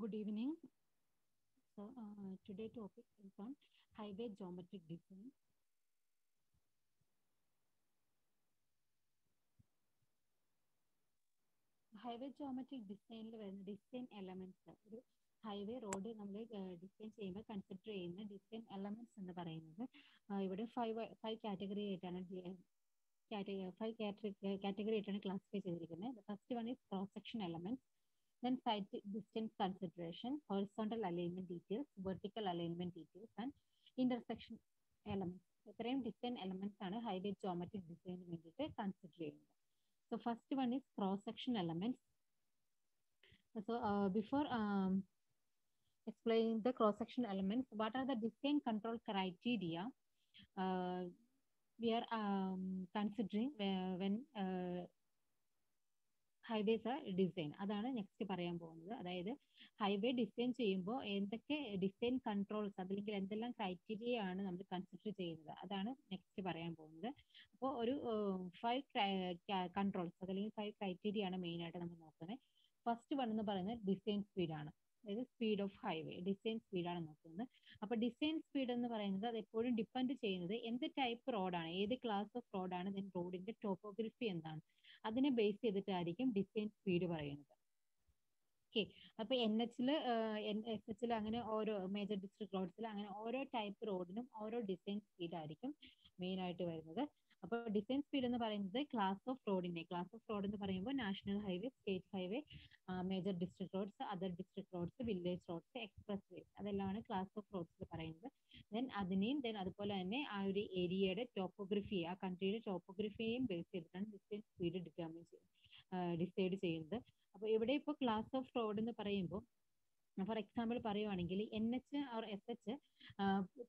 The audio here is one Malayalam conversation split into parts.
Good evening. Today topic is on highway geometric design. Highway geometric ഡിസൈനിൽ വരുന്ന ഡിസൈൻ എലമെന്റ്സ് ഒരു ഹൈവേ റോഡ് നമ്മൾ ഡിസൈൻ ചെയ്യുമ്പോൾ കൺസിഡർ ചെയ്യുന്ന ഡിസൈൻ എലമെന്റ്സ് എന്ന് പറയുന്നത് ഇവിടെ ഫൈവ് കാറ്റഗറി ആയിട്ടാണ് കാറ്റഗറി ആയിട്ടാണ് ക്ലാസിഫൈ ചെയ്തിരിക്കുന്നത്. First one is cross section elements, then side distance consideration, horizontal alignment details, vertical alignment details, and intersection elements. ഇത്രയും ഡിസൈൻ എലമെന്റ്സ് ആണ് ഹൈവേ ജോമെട്രിക് ഡിസൈനിന് വേണ്ടിയിട്ട് കൺസിഡർ ചെയ്യുന്നത്. So first one is cross section elements. So before explaining the cross section elements, what are the design control criteria we are considering when highways design? അതാണ് നെക്സ്റ്റ് പറയാൻ പോകുന്നത്. അതായത് ഹൈവേ ഡിസൈൻ ചെയ്യുമ്പോൾ എന്തൊക്കെ ഡിസൈൻ കൺട്രോൾസ് അല്ലെങ്കിൽ എന്തെല്ലാം ക്രൈറ്റീരിയ ആണ് നമ്മൾ കൺസിഡർ ചെയ്യുന്നത്, അതാണ് നെക്സ്റ്റ് പറയാൻ പോകുന്നത്. അപ്പോൾ ഒരു 5 കൺട്രോൾസ് അല്ലെങ്കിൽ 5 ക്രൈറ്റീരിയ ആണ് മെയിൻ ആയിട്ട് നമ്മൾ നോക്കുന്നത്. ഫസ്റ്റ് വൺ എന്ന് പറയുന്നത് ഡിസൈൻ സ്പീഡാണ്. അതായത് സ്പീഡ് ഓഫ് ഹൈവേ, ഡിസൈൻ സ്പീഡാണ് നോക്കുന്നത്. അപ്പോൾ ഡിസൈൻ സ്പീഡ് എന്ന് പറയുന്നത് അത് എപ്പോഴും ഡിപ്പെൻഡ് ചെയ്യുന്നത് എന്ത് ടൈപ്പ് റോഡാണ്, ഏത് ക്ലാസ് ഓഫ് റോഡാണ്, ദെൻ റോഡിന്റെ ടോപ്പോഗ്രഫി എന്താണ്, അതിനെ ബേസ് ചെയ്തിട്ടായിരിക്കും ഡിസൈൻ സ്പീഡ് പറയുന്നത്. ഓക്കെ, അപ്പൊ എസ് എച്ചിൽ അങ്ങനെ ഓരോ മേജർ ഡിസ്ട്രിക്ട് റോഡ്സിൽ അങ്ങനെ ഓരോ ടൈപ്പ് റോഡിനും ഓരോ ഡിസൈൻ സ്പീഡ് ആയിരിക്കും മെയിൻ ആയിട്ട് വരുന്നത്. അപ്പോൾ ഡിസൈൻ സ്പീഡ് എന്ന് പറയുന്നത് ക്ലാസ് ഓഫ് റോഡ് എന്ന് പറയുമ്പോൾ national highway, state highway, major district roads, other district roads, village roads, expressways, അതെല്ലാമാണ് ക്ലാസ് ഓഫ് റോഡ്സിൽ പറയുന്നത്. ദെൻ അതുപോലെ തന്നെ ആ ഒരു ഏരിയയുടെ ടോപ്പോഗ്രഫി, ആ കൺട്രിയുടെ ടോപ്പോഗ്രഫിയെയും ബേസ് ചെയ്തിട്ടാണ് ഡിസൈൻ സ്പീഡ് ഡിസൈഡ് ചെയ്യുന്നത്. അപ്പോൾ ഇവിടെ ഇപ്പോൾ ക്ലാസ് ഓഫ് റോഡ് എന്ന് പറയുമ്പോൾ ഫോർ എക്സാമ്പിൾ പറയുവാണെങ്കിൽ NH or SH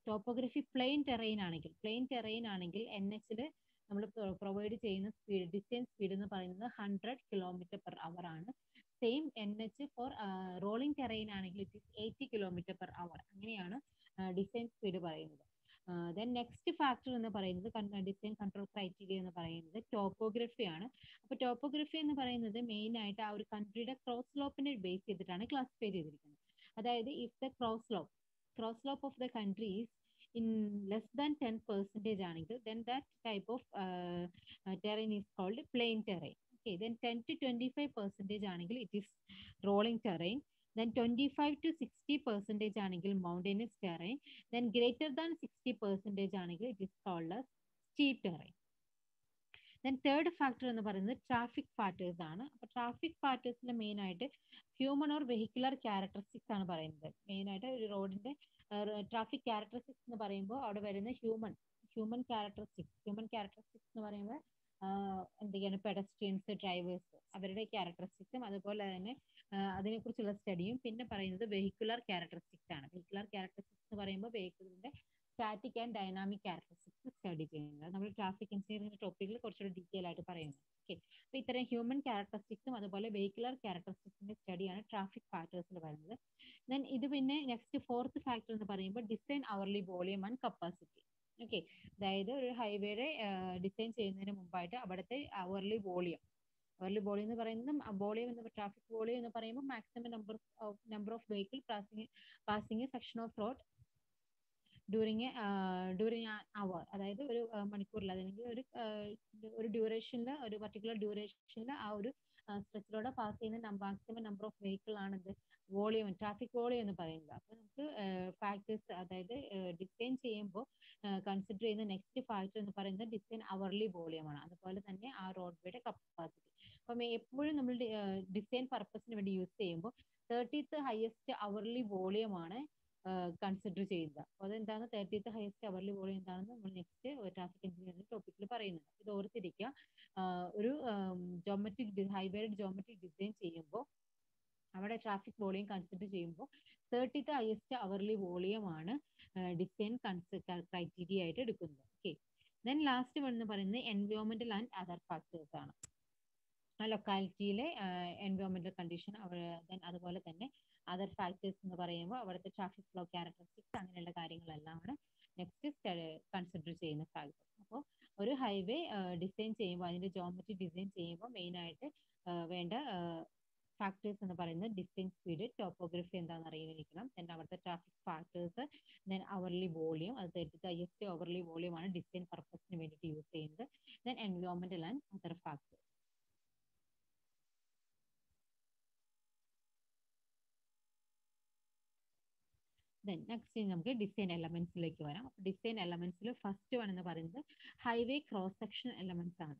topography plain terrain ആണെങ്കിൽ NH നമ്മൾ പ്രൊവൈഡ് ചെയ്യുന്ന സ്പീഡ്, ഡിസൈൻ സ്പീഡ് എന്ന് പറയുന്നത് 100 km/h ആണ്. Same NH four rolling terrain ആണെങ്കിൽ ഇറ്റ് ഈസ് 80 km/h. അങ്ങനെയാണ് ഡിസൈൻ സ്പീഡ് പറയുന്നത്. ദെൻ നെക്സ്റ്റ് ഫാക്ടർ എന്ന് പറയുന്നത് ഡിസൈൻ കൺട്രോൾ ക്രൈറ്റീരിയ എന്ന് പറയുന്നത് ടോപ്പോഗ്രഫി ആണ്. അപ്പോൾ ടോപ്പോഗ്രഫി എന്ന് പറയുന്നത് മെയിൻ ആയിട്ട് ആ ഒരു കൺട്രിയുടെ ക്രോസ് സ്ലോപ്പിനെ ബേസ് ചെയ്തിട്ടാണ് ക്ലാസിഫൈ ചെയ്തിരിക്കുന്നത്. അതായത് if the cross slope of the country is in less than 10% ആണെങ്കിൽ then that type of terrain is called plain terrain. Okay, then 10 to 25% ആണെങ്കിൽ it is rolling terrain. Then 25 to 60% ആണെങ്കിൽ mountainous terrain. Then greater than 60% ആണെങ്കിൽ it is called as steep terrain. Then third factor എന്ന് പറയുന്നത് ട്രാഫിക് ഫാക്ടേഴ്സ് ആണ്. അപ്പോൾ ട്രാഫിക് ഫാക്ടേഴ്സിൽ മെയിൻ ആയിട്ട് ഹ്യൂമൻ ഓർ വെഹിക്കുലർ ക്യാരക്ടറിസ്റ്റിക്സ് ആണ് പറയുന്നത്. മെയിൻ ആയിട്ട് ഒരു റോഡിന്റെ ട്രാഫിക് ക്യാരക്ടറിസ്റ്റിക്സ് എന്ന് പറയുമ്പോൾ അവിടെ വരുന്ന ഹ്യൂമൻ ക്യാരക്ടറിസ്റ്റിക്സ് എന്ന് പറയുമ്പോൾ എന്തൊക്കെയാണ്, പെഡസ്ട്രിയൻസ്, ഡ്രൈവേഴ്സ്, അവരുടെ ക്യാരക്ടറിസ്റ്റിക്സും അതുപോലെ തന്നെ അതിനെക്കുറിച്ചുള്ള സ്റ്റഡിയും. പിന്നെ പറയുന്നത് വെഹിക്കുലർ ക്യാരക്ടറിസ്റ്റിക്സ് ആണ്. വെഹിക്കുലർ ക്യാരക്ടറിസ്റ്റിക്സ് എന്ന് പറയുമ്പോൾ വെഹിക്കിളിന്റെ static and dynamic characteristics study ചെയ്യുന്നത്. നമ്മൾ ട്രാഫിക് എഞ്ചിനീയറിംഗ് ടോപ്പിക്കിൽ കുറച്ചുകൂടി ഡീറ്റെയിൽ ആയിട്ട് പറയുന്നത്. ഓക്കെ, അപ്പോൾ ഇത്തരം ഹ്യൂമൻ ക്യാരക്ടറിസ്റ്റിക്സും അതുപോലെ വെഹിക്കുലർ ക്യാരക്ടറിസ്റ്റിക്സിന്റെ സ്റ്റഡിയാണ് ട്രാഫിക് ഫാക്ടേഴ്സിൽ വരുന്നത്. ദെൻ ഇത് പിന്നെ നെക്സ്റ്റ് ഫോർത്ത് ഫാക്ടർ എന്ന് പറയുമ്പോൾ design hourly volume and capacity. Okay, അതായത് ഒരു ഹൈവേയുടെ ഡിസൈൻ ചെയ്യുന്നതിന് മുമ്പായിട്ട് അവിടുത്തെ അവർലി വോളിയം എന്ന് പറയുന്നത് ട്രാഫിക് വോളിയം എന്ന് പറയുമ്പോൾ maximum number of vehicle passing section of road during hour, അതായത് ഒരു മണിക്കൂറിൽ അല്ലെങ്കിൽ ഒരു ഡ്യൂറേഷനിൽ, ഒരു പർട്ടിക്കുലർ ഡ്യൂറേഷനിൽ ആ ഒരു സ്ട്രെച്ചിലൂടെ പാസ് ചെയ്യുന്ന മാക്സിമം നമ്പർ ഓഫ് വെഹിക്കിൾ ആണ് വോളിയം, ട്രാഫിക് വോളിയം എന്ന് പറയുന്നത്. അപ്പോൾ നമുക്ക് ഫാക്ടേഴ്സ്, അതായത് ഡിസൈൻ ചെയ്യുമ്പോൾ കൺസിഡർ ചെയ്യുന്ന നെക്സ്റ്റ് ഫാക്ടർ എന്ന് പറയുന്നത് ഡിസൈൻ അവർലി വോളിയം ആണ്. അതുപോലെ തന്നെ ആ റോഡ്വേയുടെ കപ്പാസിറ്റി. അപ്പം എപ്പോഴും നമ്മൾ ഡിസൈൻ പർപ്പസിന് വേണ്ടി യൂസ് ചെയ്യുമ്പോൾ 30th ഹയസ്റ്റ് അവർലി വോളിയം ആണ് കൺസിഡർ ചെയ്യുക. അപ്പോൾ അതെന്താണ് 30th ഹയസ്റ്റ് അവർലി വോളിയം എന്താണെന്ന് നമ്മൾ നെക്സ്റ്റ് ട്രാഫിക് എഞ്ചിനീയറിംഗ് ടോപ്പിക്കിൽ പറയുന്നുണ്ട്. ഇത് ഓർത്തിരിക്കുക. ഒരു ഹൈവേയുടെ ജോമെട്രിക് ഡിസൈൻ ചെയ്യുമ്പോൾ അവിടെ ട്രാഫിക് വോളിയം കൺസിഡർ ചെയ്യുമ്പോൾ 30th ഹയസ്റ്റ് അവർലി വോളിയം ആണ് ഡിസൈൻ ക്രൈറ്റീരിയ ആയിട്ട് എടുക്കുന്നത്. ഓക്കെ, ദെൻ ലാസ്റ്റ് വൺ എന്ന് പറയുന്നത് എൻവയോൺമെന്റൽ ആൻഡ് അതർ ഫാക്ടേഴ്സ് ആണ്. ആ ലൊക്കാലിറ്റിയിലെ എൻവയോൺമെന്റൽ കണ്ടീഷൻ, ദെൻ അതുപോലെ തന്നെ അതർ ഫാക്ടേഴ്സ് എന്ന് പറയുമ്പോൾ അവിടുത്തെ ട്രാഫിക് ഫ്ലോ ക്യാരക്ടറിസ്റ്റിക്സ്, അങ്ങനെയുള്ള കാര്യങ്ങളെല്ലാമാണ് നെക്സ്റ്റ് കൺസിഡർ ചെയ്യുന്ന ഫാക്ടർ. അപ്പോൾ ഒരു ഹൈവേ ഡിസൈൻ ചെയ്യുമ്പോൾ, അതിന്റെ ജോമെട്രി ഡിസൈൻ ചെയ്യുമ്പോൾ മെയിൻ ആയിട്ട് വേണ്ട ഫാക്ടേഴ്സ് എന്ന് പറയുന്നത് ഡിസ്റ്റൻസ്, സ്പീഡ്, ടോപ്പോഗ്രഫി എന്താണെന്ന് അറിയിരിക്കണം. ദെൻ അവിടുത്തെ traffic factors, then hourly volume, അത് തെറ്റിച്ച് അവർലി വോളിയം ആണ് ഡിസ്റ്റൻസ് പർപ്പസിന് വേണ്ടിയിട്ട് യൂസ് ചെയ്യുന്നത്. ദെൻ എൻവയോൺമെന്റൽ and other factors. Then next നമുക്ക് ഡിസൈൻ എലമെന്റ്സിലേക്ക് വരാം. ഡിസൈൻ എലമെന്റ്സിൽ ഫസ്റ്റ് വൺ എന്ന് പറയുന്നത് ഹൈവേ ക്രോസ് സെക്ഷൻ എലമെന്റ്സ് ആണ്.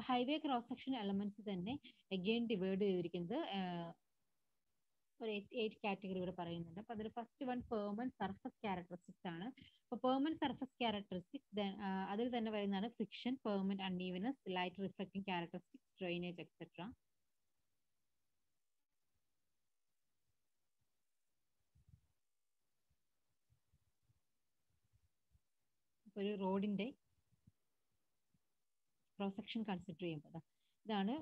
ഹൈവേ ക്രോസ് സെക്ഷൻ എലമെന്റ്സ് തന്നെ അഗെയിൻ ഡിവൈഡ് ചെയ്തിരിക്കുന്നത് ഒരു 8 കാറ്റഗറി ഇവിടെ പറയുന്നുണ്ട്. അപ്പൊ അതിൽ first one permanent surface characteristics ആണ്. അപ്പൊ പെർമനന്റ് സർഫസ് ക്യാരക്ടറിസ്റ്റിക്സ് അതിൽ തന്നെ വരുന്നതാണ് friction, permanent unevenness, light reflecting characteristics, drainage etcetera. ഒരു റോഡിന്റെ ക്രോസ് സെക്ഷൻ കൺസിഡർ ചെയ്യുമ്പോൾ ഇതാണ്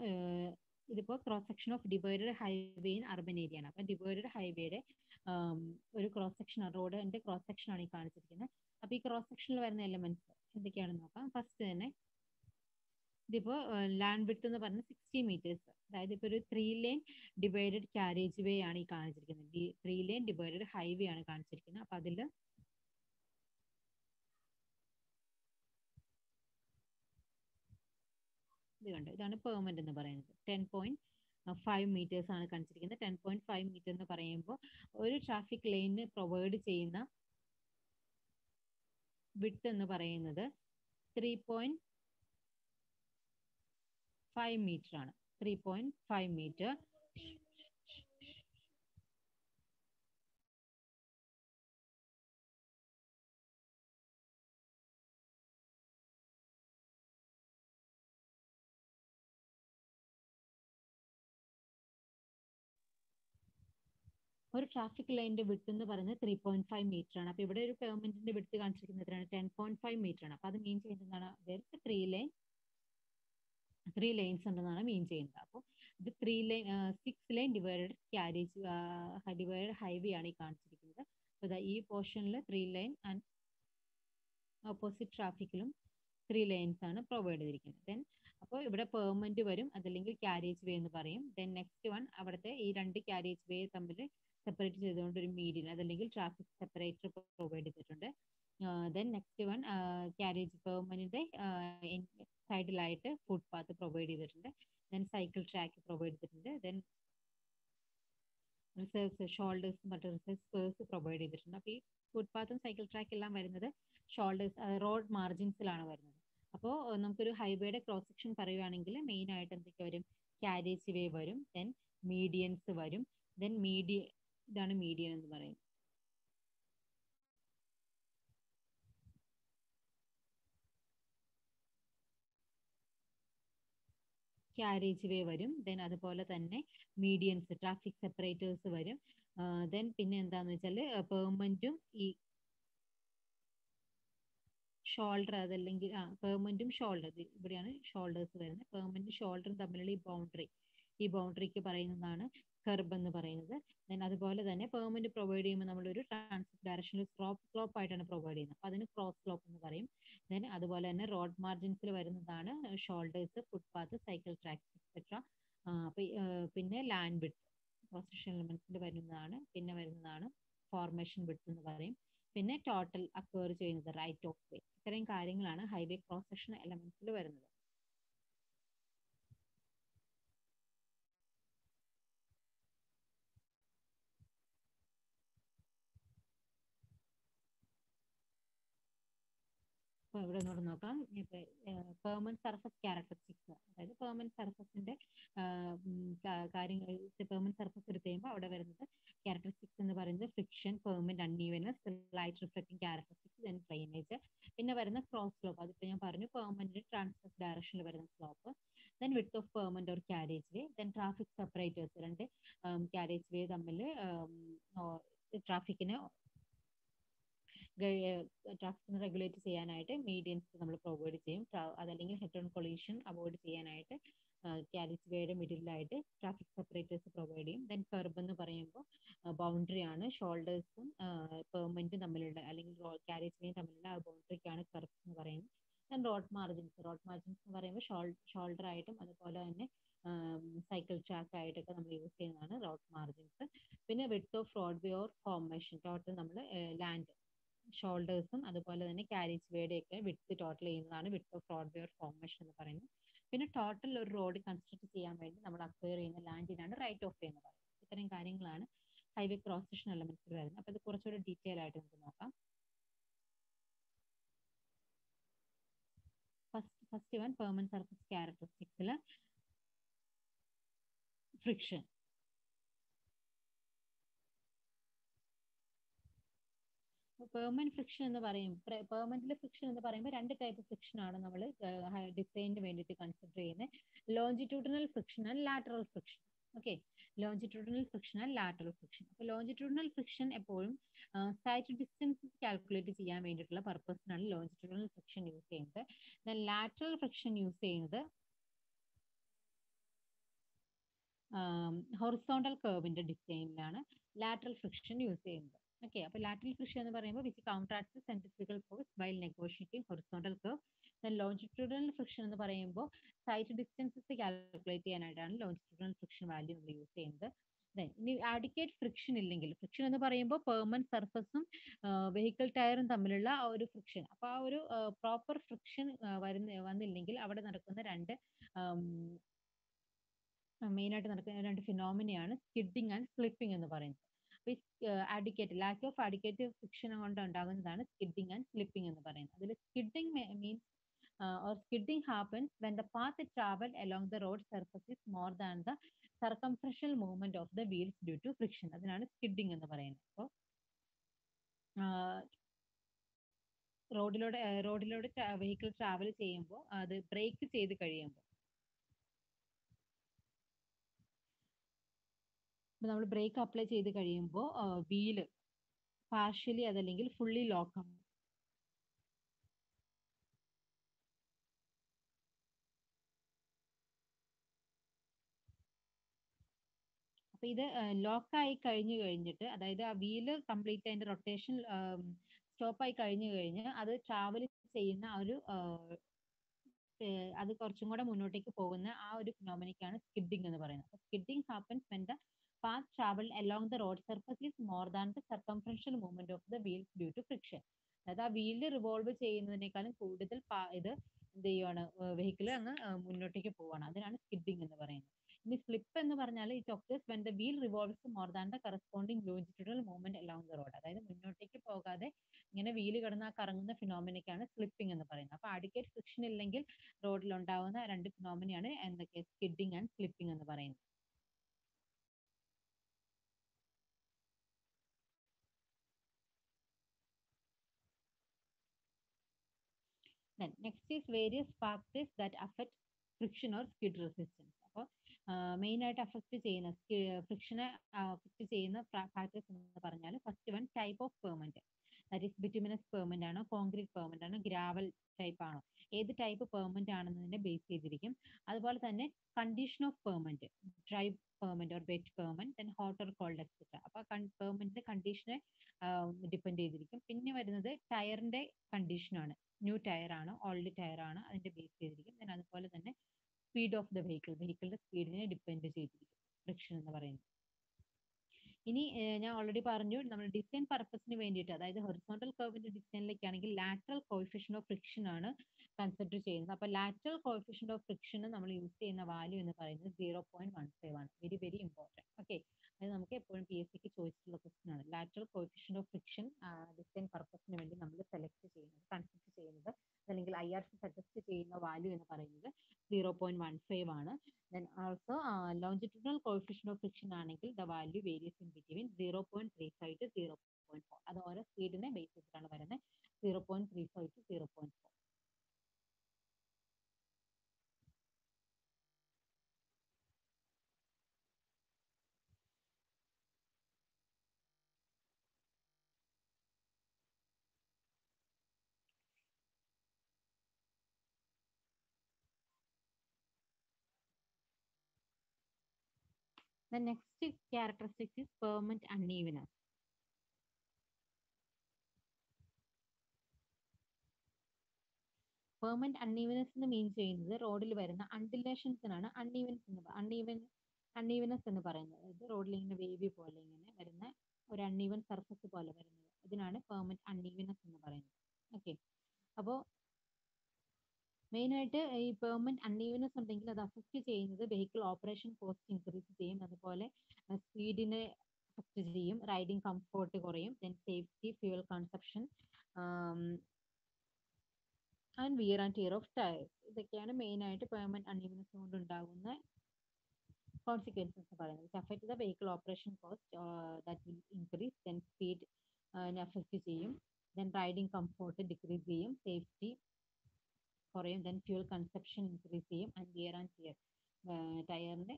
ഇതിപ്പോ cross section of divided highway in urban area ആണ്. അപ്പൊ ഡിവൈഡഡ് ഹൈവേയുടെ ഒരു ക്രോസ് സെക്ഷൻ റോഡിന്റെ ക്രോസ് സെക്ഷൻ ആണ് ഈ കാണിച്ചിരിക്കുന്നത്. അപ്പൊ ഈ ക്രോസ് സെക്ഷനിൽ വരുന്ന എലമെന്റ്സ് എന്തൊക്കെയാണെന്ന് നോക്കാം. ഫസ്റ്റ് തന്നെ ഇതിപ്പോ ലാൻഡ് വിഡ്ത്ത് എന്ന് പറഞ്ഞ 60 മീറ്റേഴ്സ്, അതായത് ഇപ്പൊ ഒരു 3 ലൈൻ ഡിവൈഡഡ് കാരേജ് വേ ആണ് ഈ കാണിച്ചിരിക്കുന്നത്. 3 ലൈൻ ഡിവൈഡഡ് ഹൈവേ ആണ് കാണിച്ചിരിക്കുന്നത്. അപ്പൊ അതില് ഇത് കണ്ടോ, ഇതാണ് പെർമനന്റ് എന്ന് പറയുന്നത്. 10.5 മീറ്റേഴ്സ് ആണ് കാണിച്ചിരിക്കുന്നത്. 10.5 മീറ്റർ എന്ന് പറയുമ്പോൾ ഒരു ട്രാഫിക് ലൈനിന് പ്രൊവൈഡ് ചെയ്യുന്ന വിഡ്ത്ത് എന്ന് പറയുന്നത് 3.5 മീറ്റർ ആണ്. 3.5 മീറ്റർ. ഒരു ട്രാഫിക് ലൈനിന്റെ വിഡ്ത്ത് എന്ന് പറയുന്നത് 3.5 മീറ്റർ ആണ്. അപ്പൊ ഇവിടെ ഒരു പെർമനന്റിന്റെ വിഡ്ത്ത് കാണിച്ചിരിക്കുന്നത് എത്രയാണ്? 10.5 മീറ്റർ ആണ്. അപ്പൊ അത് മീൻ ചെയ്യുന്നതാണ് ത്രീ ലൈൻസ് ഉണ്ടെന്നാണ് മീൻ ചെയ്യുന്നത്. അപ്പോൾ ഇത് 6 line divided carriage divided highway ആണ് ഈ കാണിച്ചിരിക്കുന്നത്. അപ്പോൾ ഈ പോർഷനിൽ 3 ലൈൻ ആൻഡ് ഓപ്പോസിറ്റ് ട്രാഫിക്കിലും 3 ലൈൻസ് ആണ് പ്രൊവൈഡ് ചെയ്തിരിക്കുന്നത്. ദെൻ അപ്പോൾ ഇവിടെ പെർമനന്റ് വരും, അതല്ലെങ്കിൽ കാരേജ് വേ എന്ന് പറയും. ദെൻ നെക്സ്റ്റ് വൺ അവിടുത്തെ ഈ രണ്ട് കാരേജ് വേ തമ്മിൽ സെപ്പറേറ്റ് ചെയ്തുകൊണ്ട് ഒരു മീഡിയൻ, അതല്ലെങ്കിൽ ട്രാഫിക് സെപ്പറേറ്റർ പ്രൊവൈഡ് ചെയ്തിട്ടുണ്ട്. Then next one carriage permanent സൈഡിലായിട്ട് ഫുട്പാത്ത് പ്രൊവൈഡ് ചെയ്തിട്ടുണ്ട്. ദെൻ സൈക്കിൾ ട്രാക്ക് പ്രൊവൈഡ് ചെയ്തിട്ടുണ്ട്. ദെൻ റിസർവ്സ്, ഷോൾഡേഴ്സ്, മറ്റു റിസർവ് സ്പേഴ്സ് പ്രൊവൈഡ് ചെയ്തിട്ടുണ്ട്. അപ്പോൾ ഈ ഫുട്പാത്തും സൈക്കിൾ ട്രാക്ക് എല്ലാം വരുന്നത് ഷോൾഡേഴ്സ്, റോഡ് മാർജിൻസിലാണ് വരുന്നത്. അപ്പോൾ നമുക്കൊരു ഹൈവേയുടെ ക്രോസ് സെക്ഷൻ പറയുകയാണെങ്കിൽ മെയിൻ ആയിട്ട് എന്തൊക്കെ വരും? കാരേജ് വേ വരും, ദെൻ മീഡിയൻസ് വരും. ദെൻ ഇതാണ് മീഡിയൻ എന്ന് പറയുന്നത്. കാരേജ് വേ വരും. ദെൻ അതുപോലെ തന്നെ മീഡിയൻസ്, ട്രാഫിക് സെപ്പറേറ്റേഴ്സ് വരും. ദെൻ പിന്നെ എന്താന്ന് വെച്ചാൽ പെർമനന്റും ഈ ഷോൾഡർ, അതല്ലെങ്കിൽ പെർമനന്റും ഷോൾഡർ, ഇവിടെയാണ് ഷോൾഡേഴ്സ് വരുന്നത്. പെർമനന്റ് ഷോൾഡറും തമ്മിലുള്ള ഈ ബൗണ്ടറിക്ക് പറയുന്നതാണ് കർബ് എന്ന് പറയുന്നത്. ദെൻ അതുപോലെ തന്നെ പെർമനന്റ് പ്രൊവൈഡ് ചെയ്യുമ്പോൾ നമ്മളൊരു ട്രാൻസ്ഫർ ഡയറക്ഷനിൽ സ്ലോപ്പ് ആയിട്ടാണ് പ്രൊവൈഡ് ചെയ്യുന്നത്. അപ്പൊ അതിന് ക്രോസ് സ്ലോപ്പ് എന്ന് പറയും. ദെൻ അതുപോലെ തന്നെ റോഡ് മാർജിൻസിൽ വരുന്നതാണ് shoulders, footpath, cycle track etcetera. അപ്പൊ പിന്നെ ലാൻഡ് വിഡ്ത്ത് ക്രോസ് സെക്ഷൻ എലമെന്റ്സിൽ വരുന്നതാണ് ഫോർമേഷൻ വിഡ്ത്ത് എന്ന് പറയും. പിന്നെ ടോട്ടൽ അക്വയർ ചെയ്യുന്നത് റൈറ്റ് ഓഫ് വേ. ഇത്രയും കാര്യങ്ങളാണ് ഹൈവേ ക്രോസ് സെക്ഷൻ എലമെന്റ്സിൽ വരുന്നത്. അപ്പൊ ഇവിടെ ഒന്നുകൂടെ നോക്കാം. പെർമനന്റ് സർഫസ് ക്യാരക്ടറിസ്റ്റിക്സ്, അതായത് പെർമനന്റ് സർഫസിന്റെ കാര്യങ്ങൾ, പെർമനന്റ് സർഫസ് എടുത്ത് കഴിയുമ്പോൾ അവിടെ വരുന്നത് ക്യാരക്ടറിസ്റ്റിക്സ് എന്ന് പറയുന്നത് friction, permanent unevenness, light reflecting characteristics, then drainage. പിന്നെ വരുന്ന ക്രോസ് സ്ലോപ്പ്, അതിപ്പോ ഞാൻ പറഞ്ഞു പെർമനന്റ് ട്രാൻസ്ഫർ ഡയറക്ഷനിൽ വരുന്ന slope. Then width of permanent ഒരു carriage way. Then traffic separators, രണ്ട് കാരേജ് വേ തമ്മിൽ ട്രാഫിക്കിനെ റെഗുലേറ്റ് ചെയ്യാനായിട്ട് മീഡിയൻസ് നമ്മൾ പ്രൊവൈഡ് ചെയ്യും. അതല്ലെങ്കിൽ ഹെഡ് ഓൺ കൊളീഷൻ അവോയ്ഡ് ചെയ്യാനായിട്ട് കാരേജ് വേയുടെ മിഡിലായിട്ട് ട്രാഫിക് സെപ്പറേറ്റേഴ്സ് പ്രൊവൈഡ് ചെയ്യും. ദെൻ കർബ് എന്ന് പറയുമ്പോൾ ബൗണ്ടറി ആണ്, ഷോൾഡേഴ്സും പെർമനന്റും തമ്മിലുള്ള, അല്ലെങ്കിൽ കാരേജ് വേയും തമ്മിലുള്ള ആ ബൗണ്ടറിക്കാണ് കർബ് എന്ന് പറയുന്നത്. റോഡ് മാർജിൻസ് എന്ന് പറയുമ്പോൾ ഷോൾഡർ ആയിട്ടും അതുപോലെ തന്നെ സൈക്കിൾ ട്രാക്ക് ആയിട്ടൊക്കെ നമ്മൾ യൂസ് ചെയ്യുന്നതാണ് റോഡ് മാർജിൻസ്. പിന്നെ width of road way or formation, total നമ്മൾ ലാൻഡ് ഷോൾഡേഴ്സും അതുപോലെ തന്നെ കാരേജ് വേയുടെ ഒക്കെ വിഡ്ത്ത് ടോട്ടൽ ചെയ്യുന്നതാണ് width of road way or formation എന്ന് പറയുന്നത്. പിന്നെ ടോട്ടൽ ഒരു റോഡ് കൺസ്ട്രക്ട് ചെയ്യാൻ വേണ്ടി നമ്മൾ അക്വയർ ചെയ്യുന്ന ലാൻഡിനാണ് റൈറ്റ് ഓഫ് വേ എന്ന് പറയുന്നത്. ഇത്രയും കാര്യങ്ങളാണ് ഹൈവേ ക്രോസ് സെക്ഷൻ എലമെന്റ്സിൽ വരുന്നത്. അപ്പോൾ ഇത് കുറച്ചുകൂടി ഡീറ്റെയിൽ ആയിട്ട് നമുക്ക് നോക്കാം. ഫസ്റ്റ് വൺ പെർമനന്റ് സർഫസ് ക്യാരക്ടറിസ്റ്റിക്സിൽ ഫ്രിക്ഷൻ. പെർമനന്റ് ഫ്രിക്ഷൻ എന്ന് പറയും, പെർമനന്റ് ഫ്രിക്ഷൻ എന്ന് പറയുമ്പോൾ രണ്ട് ടൈപ്പ് ഫ്രിക്ഷൻ ആണ് നമ്മൾ ഡിസൈനിന് വേണ്ടിയിട്ട് കൺസിഡർ ചെയ്യുന്നത്. Longitudinal friction and lateral friction. Okay, longitudinal friction and lateral friction. അപ്പോൾ ലോഞ്ചിറ്റ്യൂഡിനൽ ഫ്രിക്ഷൻ എപ്പോഴും സൈറ്റ് ഡിസ്റ്റൻസ് കാൽക്കുലേറ്റ് ചെയ്യാൻ വേണ്ടിയിട്ടുള്ള പർപ്പസിനാണ് ലോഞ്ചിറ്റ്യൂഡിനൽ ഫ്രിക്ഷൻ യൂസ് ചെയ്യുന്നത്. ലാറ്ററൽ ഫ്രിക്ഷൻ യൂസ് ചെയ്യുന്നത് ഹൊറിസോണ്ടൽ കർവിന്റെ ഡിസൈനിലാണ് ലാറ്ററൽ ഫ്രിക്ഷൻ യൂസ് ചെയ്യുന്നത്. ഓക്കെ, അപ്പോൾ ലാറ്ററൽ ഫ്രിക്ഷൻ എന്ന് പറയുമ്പോൾ which counteracts centrifugal force while negotiating horizontal curve. Longitudinal friction എന്ന് പറയുമ്പോൾ സൈറ്റ് ഡിസ്റ്റൻസസ് കാൽക്കുലേറ്റ് ചെയ്യാനായിട്ടാണ് ലോഞ്ചിറ്റ്യൂഡിനൽ ഫ്രിക്ഷൻ വാല്യൂ നമ്മൾ യൂസ് ചെയ്യുന്നത്. ഇനി ആഡിക്കേറ്റ് ഫ്രിക്ഷൻ ഇല്ലെങ്കിൽ, ഫ്രിക്ഷൻ എന്ന് പറയുമ്പോൾ പെർമനന്റ് സർഫസും വെഹിക്കിൾ ടയറും തമ്മിലുള്ള ആ ഒരു ഫ്രിക്ഷൻ, അപ്പോൾ ആ ഒരു പ്രോപ്പർ ഫ്രിക്ഷൻ വന്നില്ലെങ്കിൽ അവിടെ നടക്കുന്ന രണ്ട് മെയിൻ ആയിട്ട് നടക്കുന്ന രണ്ട് ഫിനോമിനയാണ് സ്കിഡിങ് ആൻഡ് സ്ലിപ്പിംഗ് എന്ന് പറയുന്നത്. ലാക്ക് ഓഫ് അഡിക്കേറ്റ് ഫ്രിക്ഷൻ കൊണ്ട് ഉണ്ടാകുന്നതാണ് സ്കിഡിങ് ആൻഡ് സ്ലിപ്പിംഗ് എന്ന് പറയുന്നത്. അതിൽ skidding means or skidding happens when the path traveled along the road surface is more than the circumferential movement of the wheels due to friction. അതിനാണ് സ്കിഡിങ് എന്ന് പറയുന്നത്. അപ്പോൾ റോഡിലൂടെ വെഹിക്കിൾ ട്രാവൽ ചെയ്യുമ്പോൾ അത് ബ്രേക്ക് ചെയ്ത് കഴിയുമ്പോൾ നമ്മൾ ബ്രേക്ക് അപ്ലൈ ചെയ്ത് കഴിയുമ്പോൾ വീല് പാർഷ്യലി അതല്ലെങ്കിൽ ഫുള്ളി ലോക്ക് ആവും. അപ്പൊ ഇത് ലോക്കായി കഴിഞ്ഞിട്ട്, അതായത് ആ വീല് കംപ്ലീറ്റ് അതിന്റെ റൊട്ടേഷൻ സ്റ്റോപ്പ് ആയി കഴിഞ്ഞ് അത് ട്രാവൽ ചെയ്യുന്ന ആ ഒരു അത് കുറച്ചും കൂടെ മുന്നോട്ടേക്ക് പോകുന്ന ആ ഒരു ഫിനോമിനയ്ക്കാണ് സ്കിഡിങ് എന്ന് പറയുന്നത്. Skidding happens when the path traveled along the road surface is more than the circumferential movement of the wheels due to friction. അതായത് ആ വീല് റിവോൾവ് ചെയ്യുന്നതിനേക്കാളും കൂടുതൽ ഇത് എന്ത് ചെയ്യുവാണ്, വെഹിക്കിൾ അങ്ങ് മുന്നോട്ടേക്ക് പോവാണ്. അതിനാണ് സ്കിഡിങ് എന്ന് പറയുന്നത്. ഇനി സ്ലിപ്പ് എന്ന് പറഞ്ഞാൽ it occurs when the wheel revolves more than the corresponding longitudinal movement along the road. അതായത് മുന്നോട്ടേക്ക് പോകാതെ ഇങ്ങനെ വീല് കിടന്ന് ആ കറങ്ങുന്ന ഫിനോമിനയ്ക്കാണ് സ്ലിപ്പിംഗ് എന്ന് പറയുന്നത്. അപ്പൊ അഡിക്കേറ്റ് ഫ്രിക്ഷൻ ഇല്ലെങ്കിൽ റോഡിൽ ഉണ്ടാവുന്ന രണ്ട് ഫിനോമിനയാണ് എന്തൊക്കെ, സ്കിഡിങ് ആൻഡ് സ്ലിപ്പിംഗ് എന്ന് പറയുന്നത്. Then next is various factors that affect friction or skid resistance. അപ്പോൾ മെയിൻ ആയിട്ട് അഫക്ട് ചെയ്യുന്ന ഫ്രിക്ഷനെ അഫക്ട് ചെയ്യുന്ന ഫാക്ടേഴ്സ് എന്ന് പറഞ്ഞാൽ first one type of permanent. That is bituminous permanent ആണോ, കോൺക്രീറ്റ് പെർമനന്റ് ആണോ, ഗ്രാവൽ ടൈപ്പ് ആണോ, ഏത് ടൈപ്പ് പെർമനന്റ് ആണെന്നതിനെ ബേസ് ചെയ്തിരിക്കും. അതുപോലെ തന്നെ condition of permanent, dry permanent or wet permanent, then hot or cold etcetera. അപ്പൊ പെർമനന്റ് കണ്ടീഷനെ ഡിപ്പെൻഡ് ചെയ്തിരിക്കും. പിന്നെ വരുന്നത് ടയറിന്റെ കണ്ടീഷനാണ്, ന്യൂ ടയർ ആണോ ഓൾഡ് ടയർ ആണോ അതിന്റെ ബേസ് ചെയ്തിരിക്കും. then അതുപോലെ തന്നെ സ്പീഡ് ഓഫ് ദ വെഹിക്കിളിന്റെ സ്പീഡിനെ ഡിപ്പെൻഡ് ചെയ്തിരിക്കും ഫ്രിക്ഷൻ എന്ന് പറയുന്നത്. ഇനി ഞാൻ ഓൾറെഡി പറഞ്ഞു, നമ്മൾ ഡിസൈൻ പർപ്പസിന് വേണ്ടിയിട്ട്, അതായത് ഹൊറിസോണ്ടൽ കർവിന്റെ ഡിസൈനിലേക്കാണെങ്കിൽ ലാറ്ററൽ കോഎഫിഷ്യന്റ് ഓഫ് ഫ്രിക്ഷൻ ആണ് കൺസിഡർ ചെയ്യുന്നത്. അപ്പൊ ലാറ്ററൽ കോഎഫിഷ്യന്റ് ഓഫ് ഫ്രിക്ഷൻ നമ്മൾ യൂസ് ചെയ്യുന്ന വാല്യൂ എന്ന് പറയുന്നത് 0.15 ആണ്. Very very important. ഓക്കെ, അത് നമുക്ക് എപ്പോഴും PSCക്ക് ചോദിച്ചിട്ടുള്ള ക്വസ്റ്റൻ ആണ്. Lateral coefficient of friction design പർപ്പസിന് വേണ്ടി നമ്മൾ സെലക്ട് ചെയ്യുന്നത്, കൺസിഡർ ചെയ്യുന്നത്, അല്ലെങ്കിൽ IRC സജസ്റ്റ് ചെയ്യുന്ന വാല്യൂ എന്ന് പറയുന്നത് 0.15 ആണ്. Then also longitudinal coefficient of friction ആണെങ്കിൽ the value varies in between 0.35 to 0.4. അത് ഓരോ സ്പീഡിനെ ബേസ് ചെയ്തിട്ടാണ് വരുന്നത്. 0.35 to 0.4. The next characteristic is permanent unevenness. Permanent unevenness എന്ന് മീൻ ചെയ്യുന്നത് റോഡിൽ വരുന്ന അൺഡിലേഷൻസിനാണ് അൺഈവനസ് എന്ന് പറയുന്നത്. അതായത് റോഡിൽ ഇങ്ങനെ വേവി പോലെ ഇങ്ങനെ വരുന്ന ഒരു അൺഈവൻ സർഫസ് പോലെ വരുന്നത്, ഇതിനാണ് പെർമനന്റ് അൺഈവനസ് എന്ന് പറയുന്നത്. ഓക്കെ, അപ്പോൾ മെയിനായിട്ട് ഈ പെർമനന്റ് അൺഈവനസ് ഉണ്ടെങ്കിൽ അത് അഫക്റ്റ് ചെയ്യുന്നത് വെഹിക്കിൾ ഓപ്പറേഷൻ കോസ്റ്റ് ഇൻക്രീസ് ചെയ്യും, അതുപോലെ സ്പീഡിനെ അഫക്റ്റ് ചെയ്യും, റൈഡിങ് കംഫോർട്ട് കുറയും, then safety, fuel consumption and wear and tear of tyres. ഇതൊക്കെയാണ് മെയിനായിട്ട് പെർമനന്റ് അൺഈവനസ് കൊണ്ട് ഉണ്ടാകുന്ന കോൺസിക്വൻസസ് പറയുന്നത്. It affect the vehicle operation cost that will increase, then speed affect ചെയ്യും, ദെൻ റൈഡിങ് കംഫോർട്ട് ഡിക്രീസ് ചെയ്യും, സേഫ്റ്റി കുറയും, ദെൻ ഫ്യൂൽ കൺസപ്ഷൻ ഇൻക്രീസ് ചെയ്യും, ആൻഡ് വിയർ ആൻഡ് ടിയർ, ടയറിന്റെ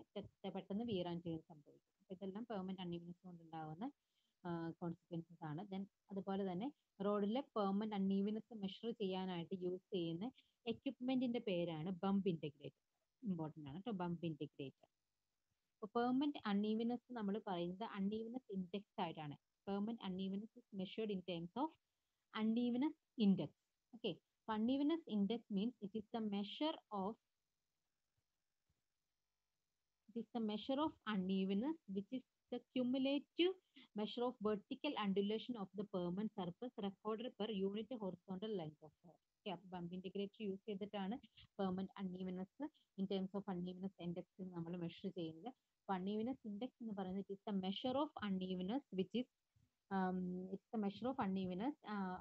പെട്ടെന്ന് വിയർ ആൻഡ് ടിയർ സംഭവിക്കും. അപ്പോൾ ഇതെല്ലാം പെർമനന്റ് അൺഈവനസ് കൊണ്ടുണ്ടാകുന്ന കോൺസിക്വൻസസ് ആണ്. ദെൻ അതുപോലെ തന്നെ റോഡിലെ പെർമനന്റ് അൺഈവനസ് മെഷർ ചെയ്യാനായിട്ട് യൂസ് ചെയ്യുന്ന എക്യുപ്മെന്റിന്റെ പേരാണ് ബംപ് ഇന്റഗ്രേറ്റർ. ഇമ്പോർട്ടൻ്റ് ആണ് കേട്ടോ, ബംപ് ഇന്റഗ്രേറ്റർ. അപ്പോൾ പെർമനന്റ് അൺഈവനസ് നമ്മൾ പറയുന്നത് അൺഈവനസ് ഇൻഡെക്സ് ആയിട്ടാണ്. Permanent unevenness is measured in terms of unevenness index. Okay, uneveness index means it is the measure of unevenness, which is the cumulative measure of vertical undulation of the permanent surface recorded per unit horizontal length of road. Okay, അപ്പോൾ ബംപ് ഇന്റഗ്രേറ്റർ യൂസ് ചെയ്തിട്ടാണ് permanent unevenness in terms of unevenness index നമ്മൾ മെഷർ ചെയ്യുന്നത്. അപ്പോൾ അൺഈവനസ് ഇൻഡെക്സ് എന്ന് പറയുന്നത് it is the measure of unevenness which is it's the measure of unevenness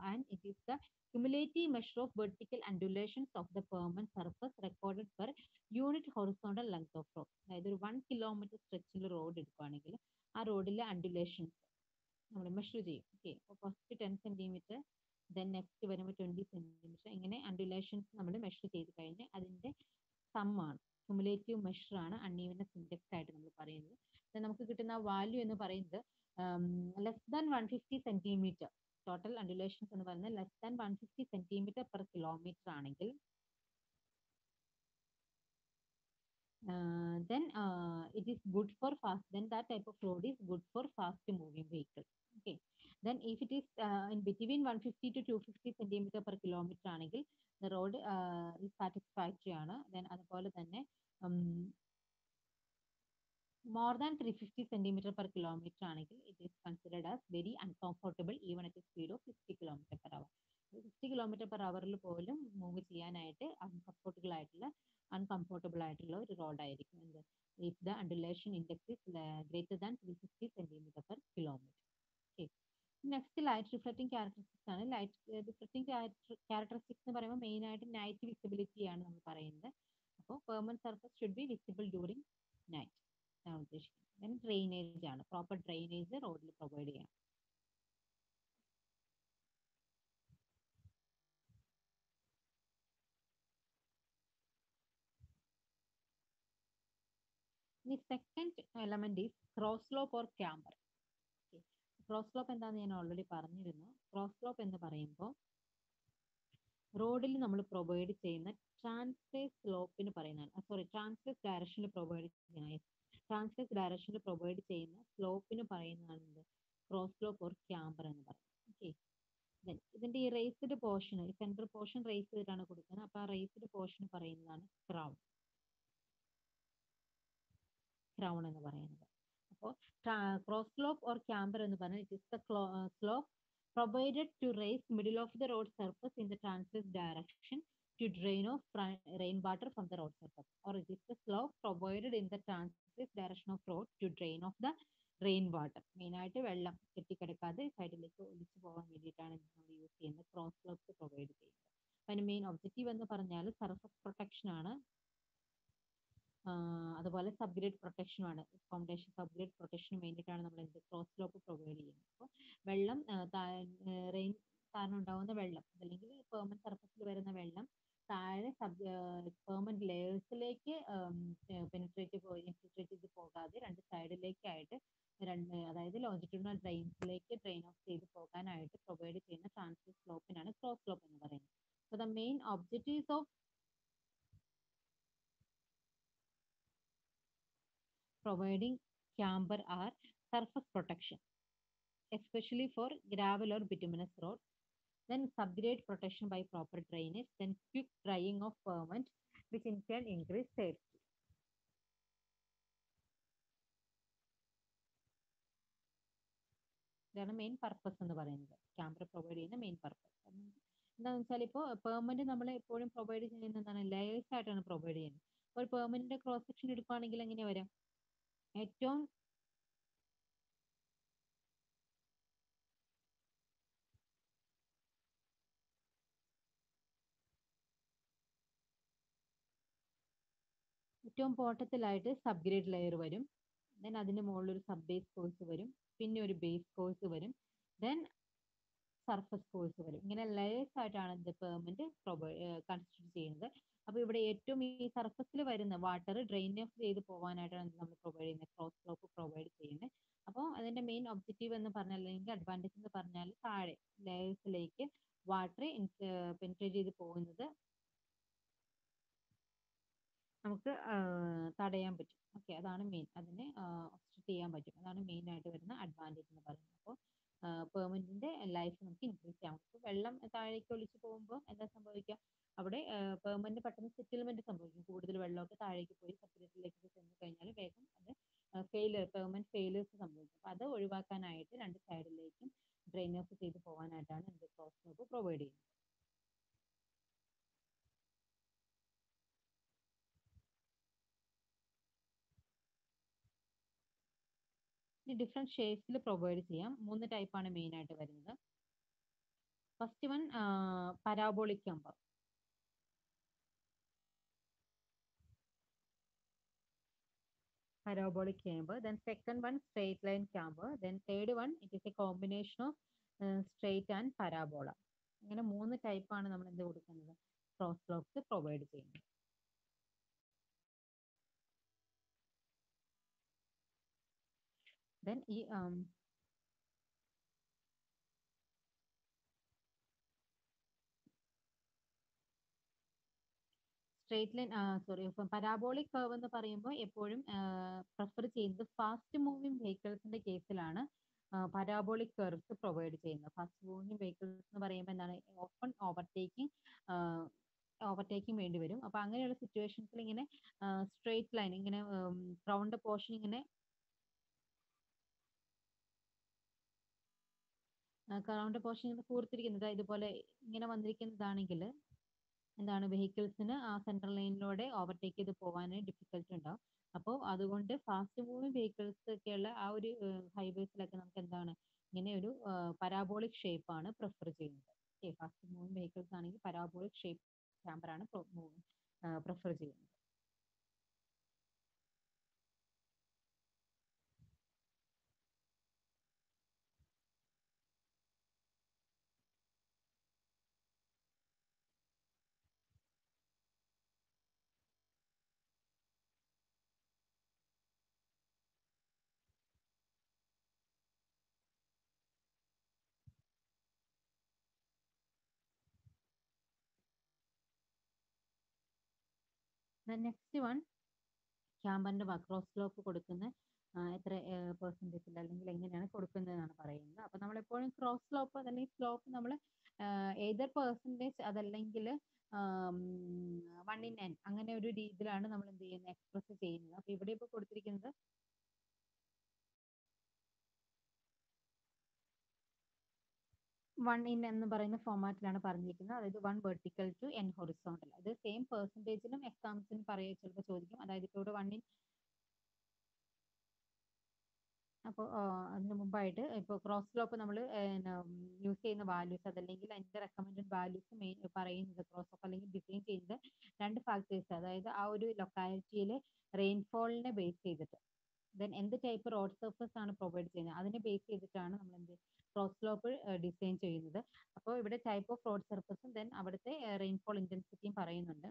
and it is the cumulative measure of vertical undulations of the permanent surface recorded per unit horizontal length of road. അതായത് ഒരു 1 കിലോമീറ്റർ സ്ട്രെച്ചിൽ റോഡ് എടുക്കുകയാണെങ്കിൽ ആ റോഡിലെ അണ്ടുലേഷൻസ് നമ്മൾ മെഷർ ചെയ്യും. ഓക്കെ, അപ്പോൾ ഫസ്റ്റ് 10 സെന്റിമീറ്റർ, ദെൻ നെക്സ്റ്റ് വരുമ്പോൾ 20 സെന്റിമീറ്റർ, ഇങ്ങനെ അണ്ടുലേഷൻസ് നമ്മൾ മെഷർ ചെയ്ത് കഴിഞ്ഞ് അതിന്റെ സമ്മാണ്, ക്യുമുലേറ്റീവ് മെഷർ ആണ് അൺഈവനസ് ഇൻഡെക്സ് ആയിട്ട് നമ്മൾ പറയുന്നത്. നമുക്ക് കിട്ടുന്ന വാല്യൂ എന്ന് പറയുന്നത് less than 150 centimetre, total undulations എന്ന് പറയുന്നത് less than 150 centimetre per kilometre ആണെങ്കിൽ then it is good for fast, then that type of road is good for fast moving vehicle. Okay, then if it is in between 150 to 250 centimeter per kilometer ആണെങ്കിൽ the road is satisfactory ആണ്. then അതുപോലെ തന്നെ more than 350 centimeter per kilometer ആണെങ്കിൽ it is considered as very uncomfortable even at a speed of 50 kilometer per hour. 50 kilometer per hourൽ പോലും മൂവ് ചെയ്യാനായിട്ട് അൺകംഫോർട്ടബിൾ ആയിട്ടുള്ള ഒരു റോഡായിരിക്കും എന്ത്, if the undulation index is greater than 350 centimeter per kilometer. Okay. Next light reflecting characteristics ആണ്. ലൈറ്റ് റിഫ്ലക്റ്റിംഗ് ക്യാരക്ടറിസ്റ്റിക്സ് എന്ന് പറയുമ്പോൾ മെയിൻ ആയിട്ട് നൈറ്റ് വിസിബിലിറ്റി ആണ് നമ്മൾ പറയുന്നത്. അപ്പോൾ permanent surface should be visible during night ആണ് ഉദ്ദേശിക്കുന്നത്. ദെൻ ഡ്രെയിനേജ് ആണ്, പ്രോപ്പർ ഡ്രെയിനേജ് റോഡിൽ പ്രൊവൈഡ് ചെയ്യണം. ഇനി second element is cross slope or camper. Cross slope എന്താണെന്ന് ഞാൻ ഓൾറെഡി പറഞ്ഞിരുന്നു. ക്രോസ് സ്ലോപ്പ് എന്ന് പറയുമ്പോൾ റോഡിൽ നമ്മൾ പ്രൊവൈഡ് ചെയ്യുന്ന ട്രാൻസ്വേഴ്സ് സ്ലോപ്പിന് പറയുന്നതാണ്, ട്രാൻസ്വേഴ്സ് ഡയറക്ഷനിൽ പ്രൊവൈഡ് ചെയ്യുന്ന സ്ലോപ്പിന് പറയുന്നതാണ് ക്രോസ് സ്ലോപ്പ് ഓർ ക്യാമ്പർ എന്ന് പറയുന്നത്. ഓക്കെ, ഇതിന്റെ ഈ റേസ്ഡ് പോർഷൻ, ഈ സെൻട്രൽ പോർഷൻ റേസ് ചെയ്തിട്ടാണ് കൊടുക്കുന്നത്. അപ്പൊ ആ റേസ്ഡ് പോർഷൻ പറയുന്നതാണ് ക്രൗൺ എന്ന് പറയുന്നത്. അപ്പോൾ ക്രോസ് സ്ലോപ്പ് ഓർ ക്യാമ്പർ എന്ന് പറഞ്ഞാൽ it is the slope provided to raise middle of the road surface in the transverse direction to drain off rainwater from the road surface, or it is the slope provided in the transverse direction of road to drain off the rainwater. Main ആയിട്ട് വെള്ളം കെട്ടിക്കിടക്കാതെ സൈഡിലേക്ക് ഒലിച്ചു പോകാൻ വേണ്ടിയിട്ടാണ് നമ്മൾ യൂസ് ചെയ്യുന്നത് ക്രോസ് സ്ലോപ്സ് പ്രൊവൈഡ് ചെയ്യുന്നത്. അതിന് മെയിൻ ഒബ്ജക്റ്റീവ് എന്ന് പറഞ്ഞാൽ സർഫസ് പ്രൊട്ടക്ഷൻ ആണ്, അതുപോലെ സബ്ഗ്രേഡ് പ്രൊട്ടക്ഷനുമാണ്. ഫൗണ്ടേഷൻ സബ്ഗ്രേഡ് പ്രൊട്ടക്ഷന് വേണ്ടിയിട്ടാണ് നമ്മൾ എന്ത് ക്രോസ് സ്ലോപ്പ് പ്രൊവൈഡ് ചെയ്യുന്നത്. അപ്പോൾ വെള്ളം റെയിൻ കാരണം ഉണ്ടാകുന്ന വെള്ളം അല്ലെങ്കിൽ പെർമനന്റ് സർഫസിൽ വരുന്ന വെള്ളം താഴെ പെർമനന്റ് ലെയേഴ്സിലേക്ക് പെനിട്രേറ്റ് ചെയ്ത് പോകാതെ രണ്ട് സൈഡിലേക്കായിട്ട് അതായത് ലോഞ്ചിറ്റ്യൂഡിനൽ ഡ്രെയിൻസിലേക്ക് ഡ്രെയിൻ ഓഫ് ചെയ്ത് പോകാനായിട്ട് പ്രൊവൈഡ് ചെയ്യുന്ന ട്രാൻസ്വേഴ്സ് സ്ലോപ്പിനാണ് ക്രോസ് സ്ലോപ്പ് എന്ന് പറയുന്നത്. So the main objectives of providing camber are surface protection, especially for gravel or bituminous roads, then subgrade protection by proper drainage, then quick drying of pavement, which in turn increase safety. ഇതാണ് മെയിൻ പർപ്പസ് എന്ന് പറയുന്നത്, ക്യാമറ പ്രൊവൈഡ് ചെയ്യുന്ന മെയിൻ പർപ്പസ്. എന്താണെന്ന് വെച്ചാൽ ഇപ്പോൾ പെർമനന്റ് നമ്മൾ എപ്പോഴും പ്രൊവൈഡ് ചെയ്യുന്ന എന്താണ്, ലെയേഴ്സ് ആയിട്ടാണ് പ്രൊവൈഡ് ചെയ്യുന്നത്. ഒരു പെർമനന്റ് ക്രോസ് സെക്ഷൻ എടുക്കുകയാണെങ്കിൽ എങ്ങനെ വരാം, ഏറ്റവും ഏറ്റവും ബോട്ടത്തിലായിട്ട് സബ് ഗ്രേഡ് ലെയർ വരും, ദെൻ അതിന്റെ മുകളിൽ ഒരു സബ് ബേസ് കോഴ്സ് വരും, പിന്നെ ഒരു ബേസ് കോഴ്സ് വരും, ദെൻ സർഫസ് കോഴ്സ് വരും. ഇങ്ങനെ ലെയേഴ്സ് ആയിട്ടാണ് ഇത് പെർമനന്റ് കൺസ്ട്രക്ട് ചെയ്യുന്നത്. അപ്പൊ ഇവിടെ ഏറ്റവും ഈ സർഫസിൽ വരുന്ന വാട്ടർ ഡ്രെയിൻ ഓഫ് ചെയ്ത് പോകാനായിട്ടാണ് നമ്മൾ പ്രൊവൈഡ് ചെയ്യുന്നത്, ക്രോസ് സ്ലോപ്പ് പ്രൊവൈഡ് ചെയ്യുന്നത്. അപ്പോൾ അതിന്റെ മെയിൻ ഒബ്ജക്റ്റീവ് എന്ന് പറഞ്ഞാൽ, അല്ലെങ്കിൽ അഡ്വാൻറ്റേജ് എന്ന് പറഞ്ഞാൽ, താഴെ ലെയേഴ്സിലേക്ക് വാട്ടർ പെനിട്രേറ്റ് ചെയ്ത് പോകുന്നത് നമുക്ക് തടയാൻ പറ്റും. ഓക്കെ, അതാണ് മെയിൻ, അതിനെ ഒബ്സ്ട്രക്ട് ചെയ്യാൻ പറ്റും. അതാണ് മെയിൻ ആയിട്ട് വരുന്ന അഡ്വാൻറ്റേജ് എന്ന് പറയുന്നത്. അപ്പോൾ പെർമനന്റിന്റെ ലൈഫ് നമുക്ക് ഇൻക്രീസ് ചെയ്യാം. ഇപ്പോൾ വെള്ളം താഴേക്ക് ഒലിച്ച് പോകുമ്പോൾ എന്താ സംഭവിക്കുക, അവിടെ പെർമനന്റ് പെട്ടെന്ന് സെറ്റിൽമെന്റ് സംഭവിക്കും. കൂടുതൽ വെള്ളമൊക്കെ താഴേക്ക് പോയി സബ്ഗ്രേഡിലേക്ക് ചെന്ന് കഴിഞ്ഞാൽ വേഗം അത് പെർമനന്റ് ഫെയിലേഴ്സ് സംഭവിക്കും. അപ്പോൾ അത് ഒഴിവാക്കാനായിട്ട് രണ്ട് സൈഡിലേക്കും ഡ്രെയിനേഴ്സ് ചെയ്ത് പോകാനായിട്ടാണ് എന്ത് ക്രോസ് സ്ലോപ്പ് പ്രൊവൈഡ് ചെയ്യുന്നത്. ഡിഫറെന്റ് ഷേപ്സിൽ പ്രൊവൈഡ് ചെയ്യാം. 3 ടൈപ്പാണ് മെയിൻ ആയിട്ട് വരുന്നത്. First one parabolic camper. Parabolic chamber. Then second one, straight line chamber. Then third one, it is a combination of straight and parabola. ഇങ്ങനെ 3 ടൈപ്പാണ് നമ്മൾ എന്ത് കൊടുക്കുന്നത്, ക്രോസ് സ്ലോപ്സ് പ്രൊവൈഡ് ചെയ്യുന്നത്. ദെൻ ഈ സ്ട്രേറ്റ് ലൈൻ ഇപ്പം പരാബോളിക് കർവ് എന്ന് പറയുമ്പോൾ എപ്പോഴും പ്രിഫർ ചെയ്യുന്നത് ഫാസ്റ്റ് മൂവിങ് വെഹിക്കിൾസിന്റെ കേസിലാണ് പരാബോളിക് കർവ്സ് പ്രൊവൈഡ് ചെയ്യുന്നത്. ഫാസ്റ്റ് മൂവിങ് വെഹിക്കിൾസ് എന്ന് പറയുമ്പോൾ എന്താണ്, ഓപ്പൺ ഓവർടേക്കിംഗ് വേണ്ടി വരും. അപ്പൊ അങ്ങനെയുള്ള സിറ്റുവേഷൻസിൽ ഇങ്ങനെ സ്ട്രേറ്റ് ലൈൻ, ഇങ്ങനെ റൗണ്ട് പോർഷൻ ഇങ്ങനെ റൗണ്ട് പോർഷൻ കൂർത്തിരിക്കുന്നത് ഇതുപോലെ ഇങ്ങനെ വന്നിരിക്കുന്നതാണെങ്കിൽ എന്താണ്, വെഹിക്കിൾസിന് ആ സെൻട്രൽ ലൈനിലൂടെ ഓവർടേക്ക് ചെയ്ത് പോകാൻ ഡിഫിക്കൽട്ട് ഉണ്ടാവും. അപ്പോൾ അതുകൊണ്ട് ഫാസ്റ്റ് മൂവിങ് വെഹിക്കിൾസ് ഒക്കെയുള്ള ആ ഒരു ഹൈവേസിലൊക്കെ നമുക്ക് എന്താണ്, ഇങ്ങനെ ഒരു പരാബോളിക് ഷേപ്പ് ആണ് പ്രിഫർ ചെയ്യുന്നത്. ഫാസ്റ്റ് മൂവിങ് വെഹിക്കിൾസ് ആണെങ്കിൽ പരാബോളിക് ഷേപ്പ് ക്യാമറാണ് പ്രിഫർ ചെയ്യുന്നത്. നെക്സ്റ്റ് വൺ, ക്യാമ്പറിന്റെ ക്രോസ് സ്ലോപ്പ് കൊടുക്കുന്ന എത്ര പെർസെൻറ്റേജിൽ അല്ലെങ്കിൽ എങ്ങനെയാണ് കൊടുക്കുന്നതെന്നാണ് പറയുന്നത്. അപ്പൊ നമ്മൾ എപ്പോഴും ക്രോസ് സ്ലോപ്പ് അല്ലെങ്കിൽ സ്ലോപ്പ് നമ്മൾ ഏതർ പെർസെൻറ്റേജ് അതല്ലെങ്കിൽ 1/n അങ്ങനെ ഒരു രീതിയിലാണ് നമ്മൾ എന്ത് ചെയ്യുന്നത്, എക്സ്പ്രസ് ചെയ്യുന്നത്. അപ്പൊ ഇവിടെ ഇപ്പൊ കൊടുത്തിരിക്കുന്നത് 1/n എന്ന് പറയുന്ന ഫോമാറ്റിലാണ് പറഞ്ഞിരിക്കുന്നത്. അതായത് 1 വെർട്ടിക്കൽ ടു n ഹൊറിസോണ്ടൽ. അത് സെയിം പെർസെൻറ്റേജിലും എക്സാംസിന് പറയുക ചിലപ്പോൾ ചോദിക്കും. അതായത് ഇപ്പോൾ ഇവിടെ 1/n. അപ്പോൾ അതിന് മുമ്പായിട്ട് ഇപ്പോൾ ക്രോസ് സ്ലോപ്പ് നമ്മൾ യൂസ് ചെയ്യുന്ന വാല്യൂസ് അതല്ലെങ്കിൽ അതിന്റെ റെക്കമെൻഡഡ് വാല്യൂസ് മെയിൻ പറയുന്നത്, ക്രോസ് സ്ലോപ്പ് അല്ലെങ്കിൽ ഡിഫൈൻ ചെയ്യുന്നത് രണ്ട് ഫാക്ടേഴ്സ്, അതായത് ആ ഒരു ലൊക്കാലിറ്റിയിലെ റെയിൻഫോളിനെ ബേസ് ചെയ്തിട്ട്, ദെൻ എന്ത് ടൈപ്പ് റോഡ് സർഫസ് ആണ് പ്രൊവൈഡ് ചെയ്യുന്നത് അതിനെ ബേസ് ചെയ്തിട്ടാണ് നമ്മൾ എന്ത് ക്രോസ് സ്ലോപ്പ് ഡിസൈൻ ചെയ്യുന്നത്. അപ്പോൾ ഇവിടെ ടൈപ്പ് ഓഫ് റോഡ് സർഫസും ദെൻ അവിടുത്തെ റെയിൻഫോൾ ഇന്റൻസിറ്റിയും പറയുന്നുണ്ട്.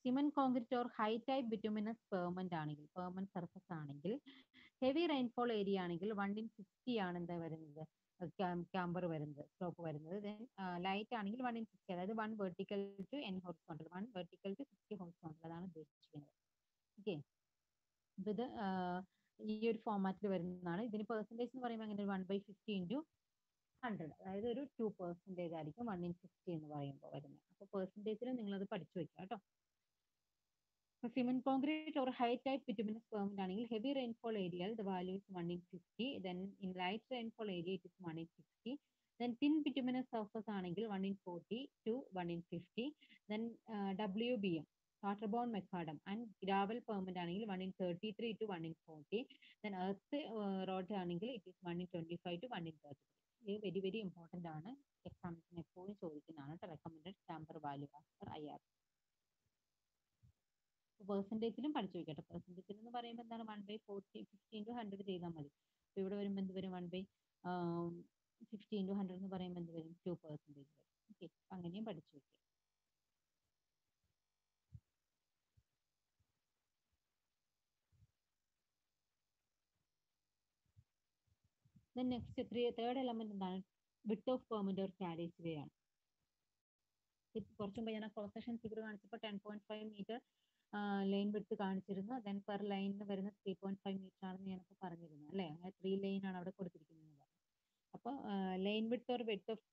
Cement concrete or high type bituminous permanent surface ആണെങ്കിൽ, ഹെവി റെയിൻഫോൾ ഏരിയ ആണെങ്കിൽ 1/60 ആണ് എന്താ വരുന്നത്, ക്യാമ്പർ വരുന്നത്, സ്ലോപ്പ് വരുന്നത്. ദെൻ ലൈറ്റ് ആണെങ്കിൽ 1/60, അതായത് 1 vertical to n horizontal, 1 vertical to 60 horizontal, അതാണ് ഉദ്ദേശിക്കുന്നത്. ഓക്കെ, ഇത് ഈ ഒരു ഫോമാറ്റിൽ വരുന്നതാണ്. ഇതിന് പെർസെൻറ്റേജ് എന്ന് പറയുമ്പോൾ അങ്ങനെ 1/50 ഇൻറ്റു 100, അതായത് ഒരു 2% ആയിരിക്കും 1/50 എന്ന് പറയുമ്പോൾ വരുന്നത്. അപ്പോൾ പെർസെൻറ്റേജിൽ നിങ്ങളത് പഠിച്ചു വെക്കുക കേട്ടോ. Cement concrete or high type bituminous permanent ആണെങ്കിൽ heavy rainfall area the value is 1/50, then in light rainfall area it is 1/60, then thin bituminous surface ആണെങ്കിൽ 1/40 to 1/50, then WBM waterborne macadam and gravel permanent ആണെങ്കിൽ 1/33 to 1/40, then earth road ആണെങ്കിൽ it is 1/25 to 1/30. ഇത് വെരി വെരി ഇമ്പോർട്ടൻ്റ് ആണ്, എക്സാമിന് എപ്പോഴും ചോദിക്കുന്നതാണ്. Recommended stamper value after IR. പെർസെൻറ്റേജിലും പഠിച്ചു വെക്കട്ടെ. പെർസെൻറ്റേജിൽ എന്ന് പറയുമ്പോൾ എന്താണ് 1/40 50 ഇൻറ്റു 100 ചെയ്താൽ മതി. അപ്പോൾ ഇവിടെ വരുമ്പോൾ എന്ത് വരും 1/50 ഇൻറ്റു 100 എന്ന് പറയുമ്പോൾ എന്ത് വരും 2% വരും. ഓക്കെ, അങ്ങനെയും പഠിച്ചു വെക്കുക. നെക്സ്റ്റ് തേർഡ് എലമെന്റ് എന്താണ്? Width of permanent or carriage way ആണ്. കുറച്ച് മുമ്പ് ഞാൻ ക്രോസ് സെക്ഷൻ ഫിഗർ കാണിച്ചപ്പോൾ 10.5 മീറ്റർ ലൈൻ വിഡ്ത്ത് കാണിച്ചിരുന്നു. ദെൻ പെർ ലൈനിന് വരുന്ന 3.5 മീറ്റർ ആണെന്ന് ഞാനിപ്പോൾ പറഞ്ഞിരുന്നു അല്ലേ. അങ്ങനെ 3 ലൈൻ ആണ് അവിടെ കൊടുത്തിരിക്കുന്നത്. അപ്പോൾ line width or width of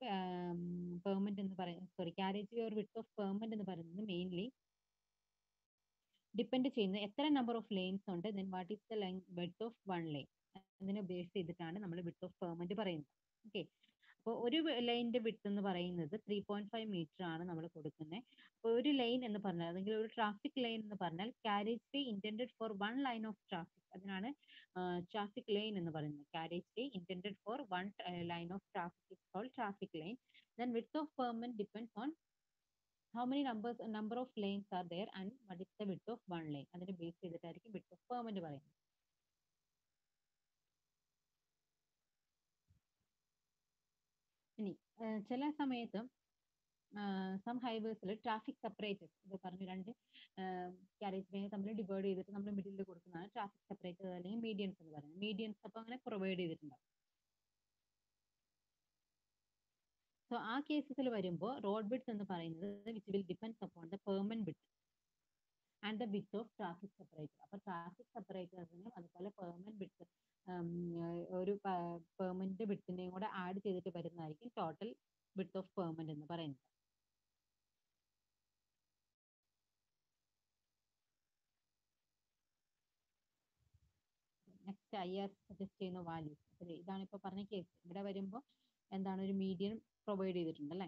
permanent എന്ന് പറയുന്നത് carriage way or width of permanent എന്ന് പറയുന്നത് മെയിൻലി ഡിപ്പെൻഡ് ചെയ്യുന്നത് എത്ര നമ്പർ ഓഫ് ലൈൻസ് ഉണ്ട്, then what is the width of one line. അതിനെ ബേസ് ചെയ്തിട്ടാണ് നമ്മൾ വിഡ്ത്ത് ഓഫ് പെർമനന്റ് പറയുന്നത്. ഓക്കെ, അപ്പോൾ ഒരു ലൈനിന്റെ വിഡ്ത്ത് എന്ന് പറയുന്നത് 3.5 മീറ്റർ ആണ് നമ്മൾ കൊടുക്കുന്നത്. അപ്പോൾ ഒരു ലൈൻ എന്ന് പറഞ്ഞാൽ അല്ലെങ്കിൽ ഒരു ട്രാഫിക് ലൈൻ എന്ന് പറഞ്ഞാൽ carriage way intended for one lane of traffic, അതിനാണ് ട്രാഫിക് ലൈൻ എന്ന് പറയുന്നത്. Carriage way intended for one lane of traffic is called traffic lane. Then width of permanent depends on how many number of lanes are there and what is the width of one lane. അതിനെ ബേസ് ചെയ്തിട്ടായിരിക്കും width of permanent പറയുന്നത്. ഇനി ചില സമയത്ത് സം ഹൈവേസിൽ ട്രാഫിക് സെപ്പറേറ്റേഴ്സ് ഇത് പറഞ്ഞു, രണ്ട് കാരേജ് വേ തമ്മിൽ ഡിവൈഡ് ചെയ്തിട്ട് നമ്മൾ മിഡിൽ കൊടുക്കുന്നതാണ് ട്രാഫിക് സെപ്പറേറ്റർ അല്ലെങ്കിൽ മീഡിയൻസ് എന്ന് പറയുന്നത്. മീഡിയൻസ് അപ്പോൾ അങ്ങനെ പ്രൊവൈഡ് ചെയ്തിട്ടുണ്ടാവും. സോ ആ കേസസിൽ വരുമ്പോൾ റോഡ് വിഡ്ത്ത് എന്ന് പറയുന്നത് which will depends upon the permanent width and the width of traffic separator. അപ്പോൾ ട്രാഫിക് സെപ്പറേറ്റേഴ്സിനും അതുപോലെ പെർമനന്റ് വിഡ്ത്ത് ഒരു പെർമനന്റ് വിഡ്ത്തിനെയും കൂടെ ആഡ് ചെയ്തിട്ട് വരുന്നതായിരിക്കും ടോട്ടൽ വിഡ്ത്ത് ഓഫ് പെർമനന്റ് എന്ന് പറയുന്നത്. നെക്സ്റ്റ് IR സജസ്റ്റ് ചെയ്യുന്ന വാല്യൂസ്. അപ്പോൾ ഇതാണ് ഇപ്പോൾ പറഞ്ഞ കേസ്. ഇവിടെ വരുമ്പോൾ എന്താണ് ഒരു മീഡിയൻ പ്രൊവൈഡ് ചെയ്തിട്ടുണ്ട് അല്ലേ.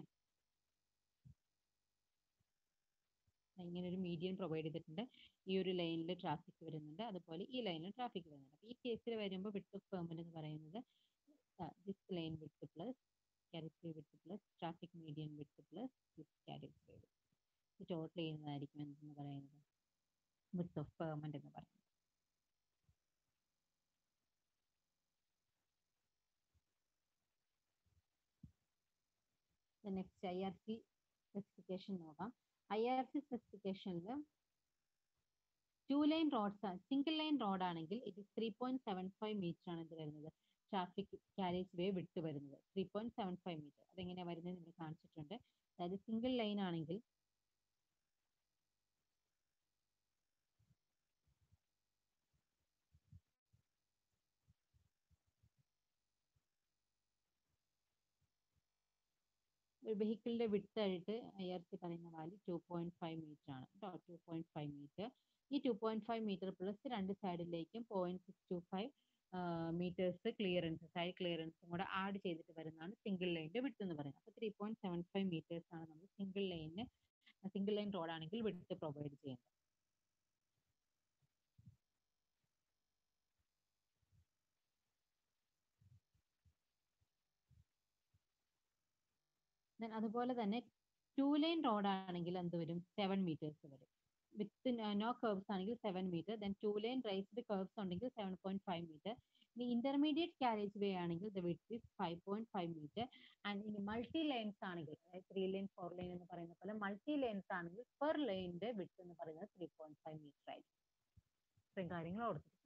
ഇങ്ങനെ ഒരു മീഡിയൻ പ്രൊവൈഡ് ചെയ്തിട്ടുണ്ട്. ഈ ഒരു ലൈനിൽ ട്രാഫിക് വരുന്നുണ്ട്, അതുപോലെ ഈ ലൈനിൽ ട്രാഫിക് വരുന്നുണ്ട്. അപ്പോൾ ഈ കേസിൽ വരുമ്പോൾ വിഡ്ത്ത് ഓഫ് പെർമനന്റ് എന്ന് പറയുന്നത് this lane width plus carriage way width plus traffic median width plus this carriage way width total ചെയ്യുന്നതായിരിക്കും എന്തെന്ന് പറയുന്നത് വിഡ്ത്ത് ഓഫ് പെർമനന്റ് എന്ന് പറയുന്നത്. നെക്സ്റ്റ് IRC സ്പെസിഫിക്കേഷൻ നോക്കാം. IRC സ്പെസിഫിക്കേഷനിൽ 2 lane roads single lane road ആണെങ്കിൽ ഇത് 3.75 മീറ്റർ ആണ് ഇത് വരുന്നത്. ട്രാഫിക് കാരേജ് വേ വിട്ട് വരുന്നത് 3.75 മീറ്റർ. അതെങ്ങനെയാണ് വരുന്നത് നിങ്ങൾ കാണിച്ചിട്ടുണ്ട്. അതായത് സിംഗിൾ ലൈൻ ആണെങ്കിൽ ഒരു വെഹിക്കിളിന്റെ വിഡ്ത്ത് ആയിട്ട് IRC പറയുന്ന വാല്യൂ 2.5 മീറ്റർ ആണ് കേട്ടോ. 2.5 മീറ്റർ. ഈ 2.5 മീറ്റർ പ്ലസ് രണ്ട് സൈഡിലേക്കും 0.625 മീറ്റേഴ്സ് ക്ലിയറൻസ്, സൈഡ് ക്ലിയറൻസും കൂടെ ആഡ് ചെയ്തിട്ട് വരുന്നതാണ് സിംഗിൾ ലൈനിന്റെ വിഡ്ത്ത് എന്ന് പറയുന്നത്. അപ്പോൾ 3.75 മീറ്റേഴ്സ് ആണ് നമ്മൾ സിംഗിൾ ലൈൻ റോഡ് ആണെങ്കിൽ വിഡ്ത്ത് പ്രൊവൈഡ് ചെയ്യുന്നത്. അതുപോലെ തന്നെ 2 ലൈൻ റോഡ് ആണെങ്കിൽ എന്ത് വരും 7 മീറ്റേഴ്സ് വരും. വിത്ത് നോ കർവ്സ് ആണെങ്കിൽ 7 metre. Then 2 lane raised kerbs ഉണ്ടെങ്കിൽ 7.5 മീറ്റർ. ഇനി ഇന്റർമീഡിയറ്റ് കാരേജ് വേ ആണെങ്കിൽ the width is 5.5 metre. And ഇനി മൾട്ടി ലൈൻസ് ആണെങ്കിൽ 3 ലൈൻ 4 ലൈൻ എന്ന് പറയുന്ന പോലെ മൾട്ടി ലൈൻസ് ആണെങ്കിൽ പെർ ലൈനിന്റെ വിഡ്ത്ത് എന്ന് പറയുന്നത് 3.5 മീറ്റർ ആയിരിക്കും. ഇത്രയും കാര്യങ്ങൾ ഓർത്തിരിക്കുക.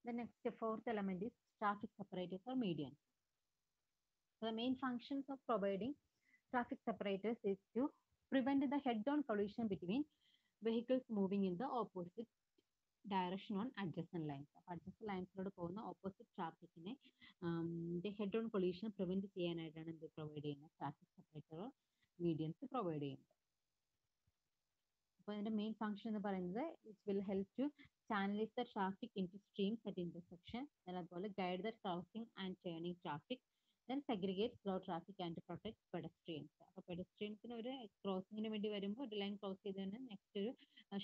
The next fourth element is traffic separators or medians. So the main functions of providing traffic separators is to prevent the head-on collision between vehicles moving in the opposite direction on adjacent lines. അപ്പോൾ adjacent ലൈൻസിലൂടെ പോകുന്ന ഓപ്പോസിറ്റ് ട്രാഫിക്കിനെ ഹെഡ് ഓൺ കൊളീഷൻ പ്രിവെന്റ് ചെയ്യാനായിട്ടാണ് ഇത് പ്രൊവൈഡ് ചെയ്യുന്നത്, ട്രാഫിക് സെപ്പറേറ്റർ മീഡിയൻസ് പ്രൊവൈഡ് ചെയ്യുന്നത്. അപ്പോൾ ഇതിന്റെ മെയിൻ ഫംഗ്ഷൻ എന്ന് പറയുന്നത് it will help to channelise the traffic in to streams at intersection, അതുപോലെ guide the crossing and turning traffic, then segregate slow traffic and protect pedestrians. അപ്പോൾ പെഡസ്ട്രിയൻസിന് ഒരു ക്രോസിങ്ങിന് വേണ്ടി വരുമ്പോൾ ഒരു ലൈൻ ക്രോസ് ചെയ്ത് തന്നെ നെക്സ്റ്റ് ഒരു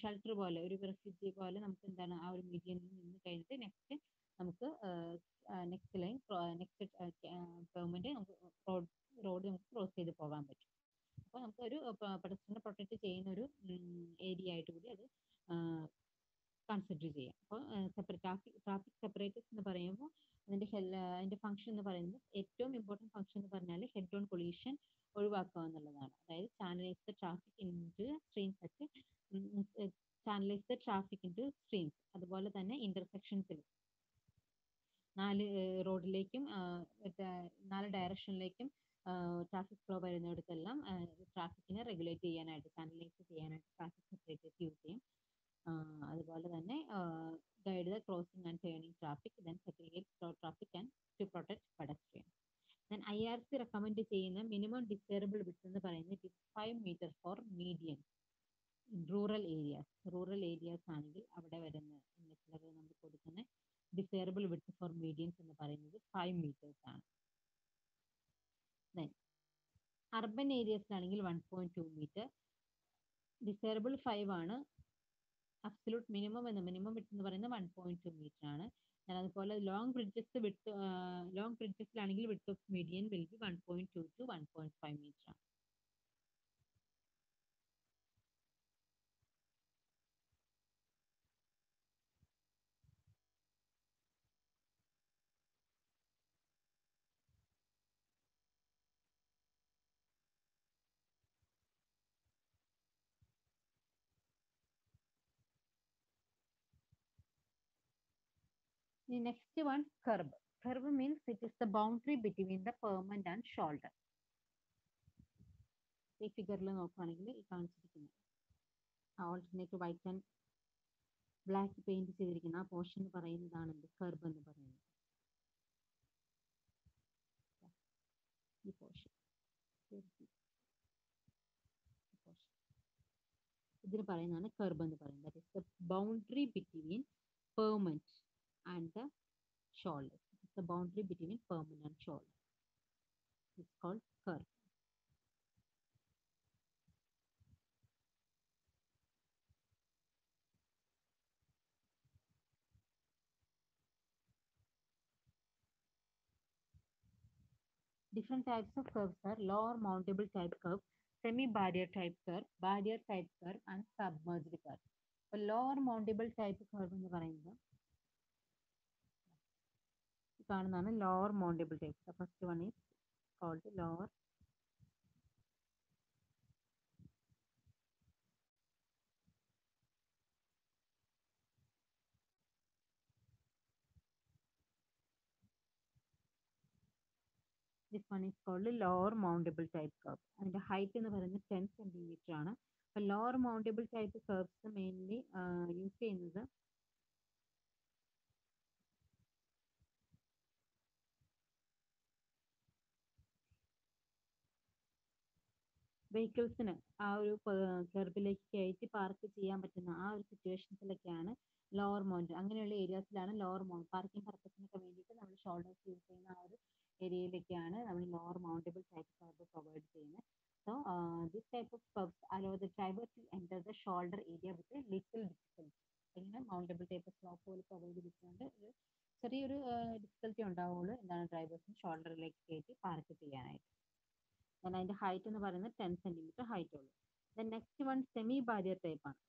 ഷെൽട്ടർ പോലെ ഒരു റെഫ്യൂജി പോലെ നമുക്ക് എന്താണ് ആ ഒരു മീഡിയനിൽ നിന്ന് കഴിഞ്ഞിട്ട് നെക്സ്റ്റ് നമുക്ക് നെക്സ്റ്റ് ലൈൻ നെക്സ്റ്റ് ഗവൺമെന്റ് നമുക്ക് റോഡ് നമുക്ക് ക്രോസ് ചെയ്ത് പോകാൻ പറ്റും. അപ്പോൾ നമുക്ക് ഒരു പെഡസ്ട്രിയനെ പ്രൊട്ടക്ട് ചെയ്യുന്ന ഒരു ഏരിയ ആയിട്ട് കൂടി അത് കൺസിഡർ ചെയ്യാം. അപ്പോൾ ട്രാഫിക് സെപ്പറേറ്റേഴ്സ് എന്ന് പറയുമ്പോൾ അതിന്റെ ഫംഗ്ഷൻ എന്ന് പറയുന്നത് ഏറ്റവും ഇമ്പോർട്ടൻറ്റ് ഫംഗ്ഷൻ എന്ന് പറഞ്ഞാൽ ഹെഡ് ഓൺ കൊളീഷൻ ഒഴിവാക്കുക എന്നുള്ളതാണ്. അതായത് channelise the traffic in to streams channelise the traffic in to streams, അതുപോലെ തന്നെ ഇന്റർസെക്ഷൻസിൽ 4 റോഡിലേക്കും 4 ഡയറക്ഷനിലേക്കും ട്രാഫിക് ഫ്ലോ വരുന്നിടത്തെല്ലാം ട്രാഫിക്കിനെ റെഗുലേറ്റ് ചെയ്യാനായിട്ട് ചാനലൈസ് ചെയ്യാനായിട്ട് ട്രാഫിക് സെപ്പറേറ്റേഴ്സ് യൂസ് ചെയ്യും. അതുപോലെ തന്നെ guide the crossing and turning traffic, then segregate slow traffic and to protect pedestrian. Then IRC recommend ചെയ്യുന്ന മിനിമം ഡിസേബിൾ വിഡ്ത്ത് എന്ന് പറയുന്നത് 5 metre for median rural areas ആണെങ്കിൽ അവിടെ വരുന്ന നമ്മൾ കൊടുക്കുന്ന ഡിസേബിൾ വിഡ്ത്ത് ഫോർ മീഡിയൻസ് എന്ന് പറയുന്നത് 5 മീറ്റേഴ്സ് ആണ്. ദെൻ അർബൻ ഏരിയസിലാണെങ്കിൽ 1.2 മീറ്റർ, ഡിസേബിൾ 5 ആണ്. അബ്സല്യൂട്ട് മിനിമം വിഡ്ത്ത് എന്ന് പറയുന്നത് 1.2 മീറ്റർ ആണ്. അതുപോലെ ലോങ് ബ്രിഡ്ജസിലാണെങ്കിൽ width of median will be 1.2 to 1.5 meter ആണ്. The next one, curb. Curb means it is the boundary between the permanent and shoulder. ഈ ഫിഗറിൽ നോക്കുകയാണെങ്കിൽ ഈ കാണിച്ചിരിക്കുന്നത് alternate white and black paint ചെയ്തിരിക്കുന്ന ആ പോർഷൻ പറയുന്നതാണ് എന്ത് കർബ് എന്ന് പറയുന്നത്. ഈ പോർഷൻ ഇതിന് പറയുന്നതാണ് കർബ് എന്ന് പറയുന്നത്. That is the boundary between permanent and the shoulder. It's the boundary between permanent and shoulder. It's called curve. Different types of curves are lower mountable type curve, semi-barrier type curve, barrier type curve, and submerged curve. So lower mountable type curve എന്ന് പറയുന്നത് കാണുന്നതാണ് lower mountable type. The first one is called lower this one is called lower mountable type curve. അതിന്റെ ഹൈറ്റ് എന്ന് പറയുന്നത് 10 സെന്റിമീറ്റർ ആണ്. അപ്പൊ lower mountable type curves mainly use ചെയ്യുന്നത് വെഹിക്കിൾസിന് ആ ഒരു കെർബിലേക്ക് കയറ്റി പാർക്ക് ചെയ്യാൻ പറ്റുന്ന ആ ഒരു സിറ്റുവേഷൻസിലൊക്കെയാണ് ലോവർ മൗണ്ട്, അങ്ങനെയുള്ള ഏരിയാസിലാണ് ലോവർ മൗണ്ട് പാർക്കിംഗ് പർപ്പസിനൊക്കെ വേണ്ടിയിട്ട് നമ്മൾ ഷോൾഡേഴ്സ് യൂസ് ചെയ്യുന്ന ആ ഒരു ഏരിയയിലേക്കാണ് നമ്മൾ lower mountable type curve provide ചെയ്യുന്നത്. So this type of curves allow the driver to enter the shoulder area with little difficulty. ഇങ്ങനെ മൗണ്ടബിൾ ടൈപ്പ് സ്ലോപ്പ് പോലെ പ്രൊവൈഡ് ചെയ്തിട്ടുണ്ട്. ഒരു ചെറിയൊരു ഡിഫിക്കൽറ്റി ഉണ്ടാവുള്ളൂ എന്താണ് ഡ്രൈവേഴ്സിന് ഷോൾഡറിലേക്ക് കയറ്റി പാർക്ക് ചെയ്യാനായിട്ട്. ഞാൻ അതിന്റെ ഹൈറ്റ് എന്ന് പറയുന്നത് 10 സെന്റിമീറ്റർ ഹൈറ്റ് ഉള്ളൂ. Then next one semi barrier type ആണ്.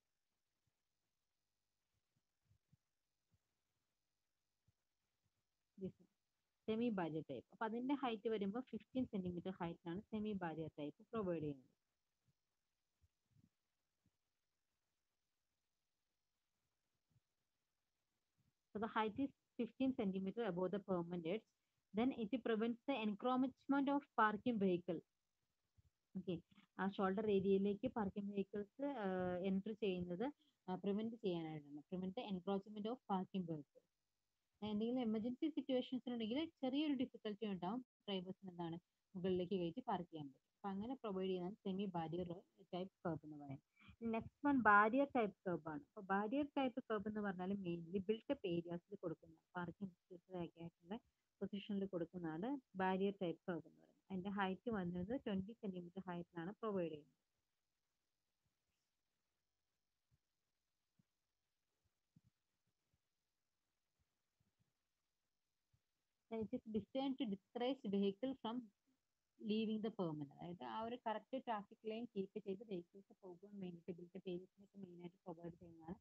Semi barrier type. അപ്പൊ അതിന്റെ ഹൈറ്റ് വരുമ്പോൾ 15 സെന്റിമീറ്റർ ഹൈറ്റ് ആണ് സെമി ബാരിയർ ടൈപ്പ് പ്രൊവൈഡ് ചെയ്യുന്നത്. So the height is 15 centimeter above the permanent edge. Then it prevents the encroachment of parking vehicle. Okay, ആ ഷോൾഡർ ഏരിയയിലേക്ക് പാർക്കിംഗ് വെഹിക്കിൾസ് എൻട്രി ചെയ്യുന്നത് പ്രിവെന്റ് ചെയ്യാനായിട്ടാണ്. Prevent the encroachment of parking vehicle. എന്തെങ്കിലും എമർജൻസി സിറ്റുവേഷൻസ് ഉണ്ടെങ്കിൽ ചെറിയൊരു ഡിഫിക്കൽറ്റി ഉണ്ടാവും, ഡ്രൈവേഴ്സിന് എന്താണ് മുകളിലേക്ക് കയറ്റി പാർക്ക് ചെയ്യാൻ പറ്റും. അപ്പൊ അങ്ങനെ പ്രൊവൈഡ് ചെയ്യുന്നതാണ് സെമി ബാരിയർ ടൈപ്പ് കർബ് എന്ന് പറയുന്നത്. നെക്സ്റ്റ് വൺ ബാരിയർ ടൈപ്പ് കർബ് ആണ്. അപ്പൊ ബാരിയർ ടൈപ്പ് കർബ് എന്ന് പറഞ്ഞാൽ മെയിൻലി ബിൽട്ടപ്പ് ഏരിയാസിൽ കൊടുക്കുന്ന പാർക്കിംഗ് ആയിട്ടുള്ള പൊസിഷനിൽ കൊടുക്കുന്നതാണ് ബാരിയർ ടൈപ്പ് കർബ് എന്ന് പറയുന്നത്. അതിന്റെ ഹൈറ്റ് വന്നത് 20 സെന്റിമീറ്റർ ഹൈറ്റിലാണ് പ്രൊവൈഡ് ചെയ്യുന്നത്. It is designed to discourage vehicle from living the permanent. അതായത് ആ ഒരു കറക്റ്റ് ട്രാഫിക് ലൈൻ കീപ്പ് ചെയ്ത് വെഹിക്കിൾസ് പോകാൻ വേണ്ടിയിട്ട് ഇവിടുത്തെ പേജസിനൊക്കെ മെയിനായിട്ട് പ്രൊവൈഡ് ചെയ്യുന്നതാണ്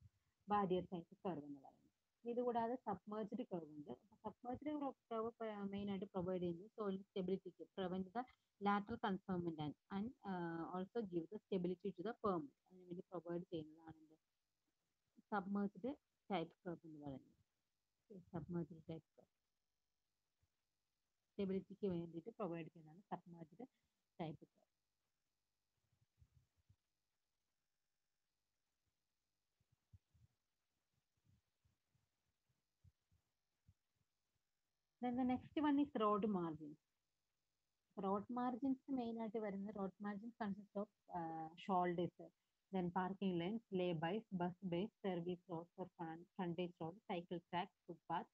ബാരിയർ ടൈപ്പ് കർവ് എന്ന് പറയുന്നത്. ഇതുകൂടാതെ സബ്മേർജ്ഡ് കർവ് ഉണ്ട്. സബ്മേർജ്ഡ് കർവ് മെയിനായിട്ട് പ്രൊവൈഡ് ചെയ്യുന്നത് സോയിൽ സ്റ്റെബിലിറ്റിക്ക് prevent the lateral confinement and also give the stability to the permanent. അതിന് വേണ്ടി പ്രൊവൈഡ് ചെയ്യുന്നതാണ് സബ്മേർജ്ഡ് ടൈപ്പ് കർവ് എന്ന് പറയുന്നത്. സബ്മേർജ്ഡ് ടൈപ്പ് കർവ് സ്റ്റെബിലിറ്റിക്ക് വേണ്ടിയിട്ട് പ്രൊവൈഡ് ചെയ്യുന്നതാണ് submerged type curve. Then the next one is road margins. Road margins main ആയിട്ട് വരുന്നത് road margins consist of shoulders, then parking lanes, laybys, bus bays, service roads or frontage road, cycle tracks, footpaths,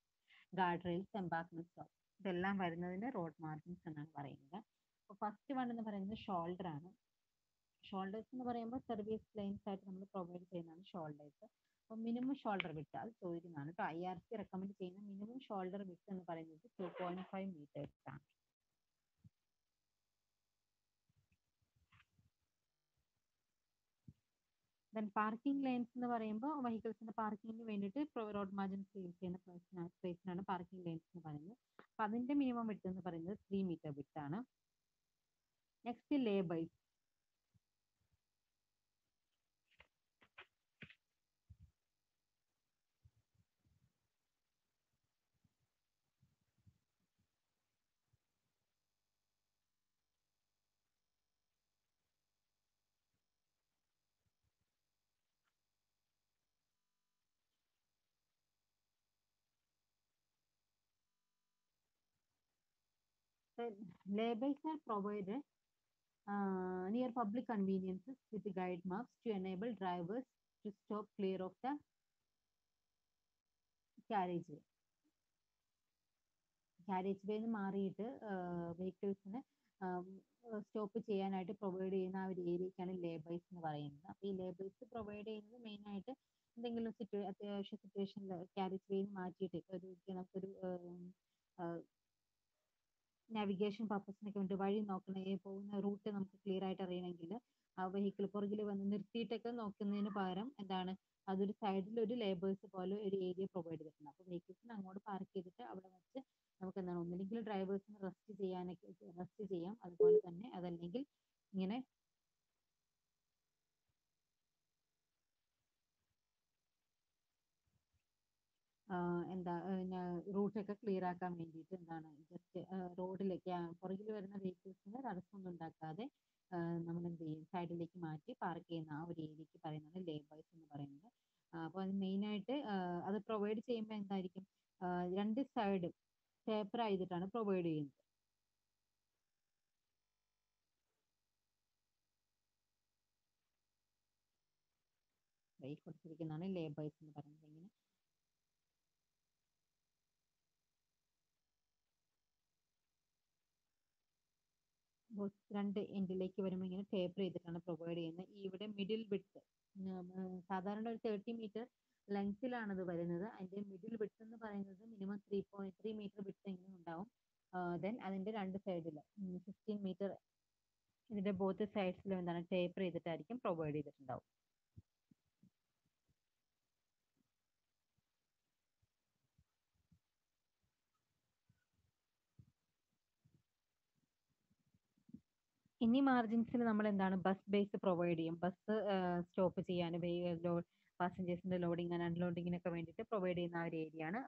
guardrails, embankment stops. ഇതെല്ലാം വരുന്നതിന് റോഡ് മാർജിൻസ് എന്നാണ് പറയുന്നത്. അപ്പോൾ ഫസ്റ്റ് വൺ എന്ന് പറയുന്നത് ഷോൾഡർ ആണ്. ഷോൾഡേഴ്സ് എന്ന് പറയുമ്പോൾ സർവീസ് ലൈൻസ് ആയിട്ട് നമ്മൾ പ്രൊവൈഡ് ചെയ്യുന്നതാണ് ഷോൾഡേഴ്സ്. അപ്പോൾ മിനിമം ഷോൾഡർ വിട്ട് അത് ചോദിക്കുന്നതാണ് കേട്ടോ. IRC റെക്കമെൻഡ് ചെയ്യുന്ന മിനിമം ഷോൾഡർ വിട്ട് എന്ന് പറയുന്നത് 2.5 മീറ്റേഴ്സ് ആണ്. ദെൻ പാർക്കിംഗ് ലൈൻസ് എന്ന് പറയുമ്പോൾ വെഹിക്കിൾസിന്റെ പാർക്കിങ്ങിന് വേണ്ടിയിട്ട് റോഡ് മാർജിൻസ് യൂസ് ചെയ്യുന്ന സ്പേസിനാണ് പാർക്കിംഗ് ലൈൻസ് എന്ന് പറയുന്നത്. അപ്പൊ അതിന്റെ മിനിമം വിട്ട് എന്ന് പറയുന്നത് 3 മീറ്റർ വിട്ടാണ്. Next laybys. Labels are provided near public conveniences with guide maps to enable drivers to stop clear of the carriage way. Carriage way മാറിയിട്ട് വെഹിക്കിൾസിന് സ്റ്റോപ്പ് ചെയ്യാനായിട്ട് പ്രൊവൈഡ് ചെയ്യുന്ന ആ ഒരു ഏരിയക്കാണ് ലേബേഴ്സ് എന്ന് പറയുന്നത്. അപ്പോൾ ഈ ലേബേഴ്സ് പ്രൊവൈഡ് ചെയ്യുന്നത് മെയിനായിട്ട് എന്തെങ്കിലും അത്യാവശ്യ സിറ്റുവേഷനിൽ ക്യാരേജ് വേ മാറ്റിയിട്ട് നമുക്കൊരു നാവിഗേഷൻ പർപ്പസിനൊക്കെ വേണ്ടി വഴി നോക്കണേ പോകുന്ന റൂട്ട് നമുക്ക് ക്ലിയർ ആയിട്ട് അറിയണമെങ്കിൽ ആ വെഹിക്കിൾ പുറകിൽ വന്ന് നിർത്തിയിട്ടൊക്കെ നോക്കുന്നതിന് പകരം എന്താണ് അതൊരു സൈഡിൽ ഒരു ലേബേഴ്സ് പോലെ ഒരു ഏരിയ പ്രൊവൈഡ് ചെയ്തിട്ടുണ്ട്. അപ്പോൾ വെഹിക്കിൾസിന് അങ്ങോട്ട് പാർക്ക് ചെയ്തിട്ട് അവിടെ വെച്ച് നമുക്ക് എന്താണ് ഒന്നില്ലെങ്കിൽ ഡ്രൈവേഴ്സിന് റെസ്റ്റ് ചെയ്യാം. അതുപോലെ തന്നെ അതല്ലെങ്കിൽ ഇങ്ങനെ എന്താ റൂട്ടൊക്കെ ക്ലിയർ ആക്കാൻ വേണ്ടിയിട്ട് എന്താണ് ജസ്റ്റ് റോഡിലേക്ക് പുറകിൽ വരുന്ന വെഹിക്കിൾസിന് തടസ്സമൊന്നും ഉണ്ടാക്കാതെ നമ്മൾ എന്ത് ചെയ്യും സൈഡിലേക്ക് മാറ്റി പാർക്ക് ചെയ്യുന്ന ആ ഒരു ഏരിയക്ക് പറയുന്നതാണ് ലേബേഴ്സ് എന്ന് പറയുന്നത്. അപ്പോൾ അത് മെയിനായിട്ട് അത് പ്രൊവൈഡ് ചെയ്യുമ്പോൾ എന്തായിരിക്കും രണ്ട് സൈഡും പേപ്പർ ചെയ്തിട്ടാണ് പ്രൊവൈഡ് ചെയ്യുന്നത്. കൊടുത്തിരിക്കുന്നതാണ് ലേബേഴ്സ് എന്ന് പറയുന്നത്. ഇങ്ങനെ രണ്ട് എൻഡിലേക്ക് വരുമ്പോൾ ഇങ്ങനെ ടേപ്പർ ചെയ്തിട്ടാണ് പ്രൊവൈഡ് ചെയ്യുന്നത്. ഈ ഇവിടെ മിഡിൽ വിഡ്ത്ത് സാധാരണ ഒരു 30 മീറ്റർ ലെങ്ത്തിലാണ് ഇത് വരുന്നത്. അതിന്റെ മിഡിൽ വിഡ്ത്ത് എന്ന് പറയുന്നത് മിനിമം 3.3 മീറ്റർ വിഡ്ത്ത് എങ്കിലും ഉണ്ടാവും. ദെൻ അതിന്റെ രണ്ട് സൈഡിൽ 15 മീറ്റർ ഇതിന്റെ ബോത്ത് സൈഡ്സിലും എന്താണ് ടേപ്പർ ചെയ്തിട്ടായിരിക്കും പ്രൊവൈഡ് ചെയ്തിട്ടുണ്ടാവും. ഇനി മാർജിൻസിൽ നമ്മൾ എന്താണ് ബസ് ബേസ് പ്രൊവൈഡ് ചെയ്യും. ബസ് സ്റ്റോപ്പ് ചെയ്യാൻ പാസഞ്ചേഴ്സിന്റെ ലോഡിങ് ആൻഡ് അൺലോഡിങ്ങിനൊക്കെ വേണ്ടിയിട്ട് പ്രൊവൈഡ് ചെയ്യുന്ന ആ ഒരു ഏരിയ ആണ്.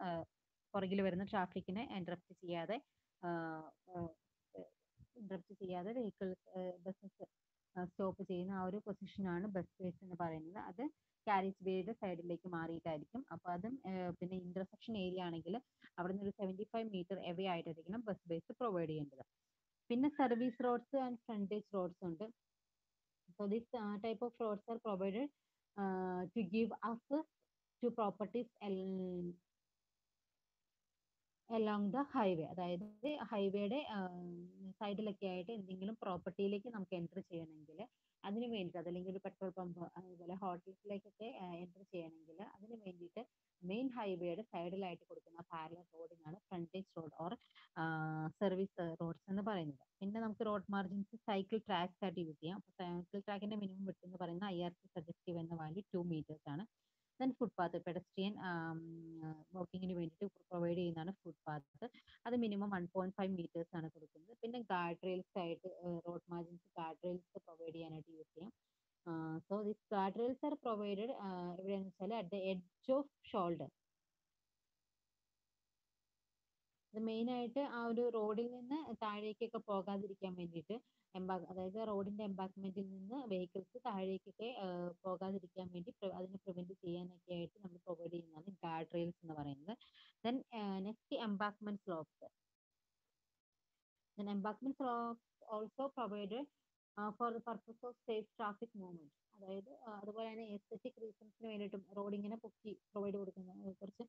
പുറകിൽ വരുന്ന ട്രാഫിക്കിനെ ഇന്ററപ്റ്റ് ചെയ്യാതെ ബസ്സസ് സ്റ്റോപ്പ് ചെയ്യുന്ന ആ ഒരു പൊസിഷനാണ് ബസ് ബേസ് എന്ന് പറയുന്നത്. അത് കാരേജ് വേയുടെ സൈഡിലേക്ക് മാറിയിട്ടായിരിക്കും. അപ്പോൾ അതും പിന്നെ ഇന്റർസെക്ഷൻ ഏരിയ ആണെങ്കിൽ അവിടെ നിന്ന് ഒരു 75 മീറ്റർ എവേ ആയിട്ടായിരിക്കണം ബസ് ബേസ് പ്രൊവൈഡ് ചെയ്യേണ്ടത്. പിന്നെ service roads and frontage roads ഉണ്ട്. So this type of roads are provided to give access to properties along the highway. അതായത് ഹൈവേയുടെ സൈഡിലൊക്കെ ആയിട്ട് എന്തെങ്കിലും പ്രോപ്പർട്ടിയിലേക്ക് നമുക്ക് എൻ്റർ ചെയ്യണമെങ്കിൽ അതിന് വേണ്ടിയിട്ട്, അതല്ലെങ്കിൽ ഒരു പെട്രോൾ പമ്പ് അതുപോലെ ഹോട്ടൽസിലേക്കൊക്കെ എൻ്റർ ചെയ്യണമെങ്കിൽ അതിന് വേണ്ടിയിട്ട് മെയിൻ ഹൈവേയുടെ സൈഡിലായിട്ട് കൊടുക്കുന്ന പാരലൽ റോഡിനാണ് frontage road or service roads എന്ന് പറയുന്നത്. പിന്നെ നമുക്ക് റോഡ് മാർജിൻസ് സൈക്കിൾ ട്രാക്സ് ആയിട്ട് യൂസ് ചെയ്യാം. അപ്പോൾ സൈക്കിൾ ട്രാക്കിന്റെ മിനിമം വിഡ്ത് എന്ന് പറയുന്നത് IRC സജസ്റ്റീവ് എന്ന വാല്യൂ 2 meters ആണ്. ദെൻ ഫുട്പാത്ത് പെഡസ്ട്രിയൻ വാക്കിങ്ങിന് വേണ്ടിയിട്ട് പ്രൊവൈഡ് ചെയ്യുന്നതാണ് ഫുട്പാത്ത്. അത് മിനിമം 1.5 meters ആണ് കൊടുക്കുന്നത്. പിന്നെ ഗാർഡ് റെയിൽസ് ആയിട്ട് road margins guard rails provide ചെയ്യാനായിട്ട് യൂസ് ചെയ്യാം. So this guard rails are provided എവിടെയാണെന്ന് വെച്ചാൽ at the edge of shoulder. അത് മെയിൻ ആയിട്ട് ആ ഒരു റോഡിൽ നിന്ന് താഴേക്കൊക്കെ പോകാതിരിക്കാൻ വേണ്ടിയിട്ട് അതായത് റോഡിന്റെ എംബാങ്ക്മെന്റിൽ നിന്ന് വെഹിക്കിൾസ് താഴേക്കൊക്കെ പോകാതിരിക്കാൻ വേണ്ടി അതിനെ പ്രിവെന്റ് ചെയ്യാനൊക്കെ ആയിട്ട് നമ്മൾ പ്രൊവൈഡ് ചെയ്യുന്നതാണ് ഗാർഡ് റെയിൽസ് എന്ന് പറയുന്നത്. Then next embankment slopes. Then embankment slopes also provided for the purpose of safe traffic movement. അതായത് അതുപോലെ തന്നെ എസ്തെറ്റിക് റീസൺസിന് വേണ്ടിയിട്ടും റോഡ് ഇങ്ങനെ പൊക്കി പ്രൊവൈഡ് കൊടുക്കുന്ന കുറച്ച്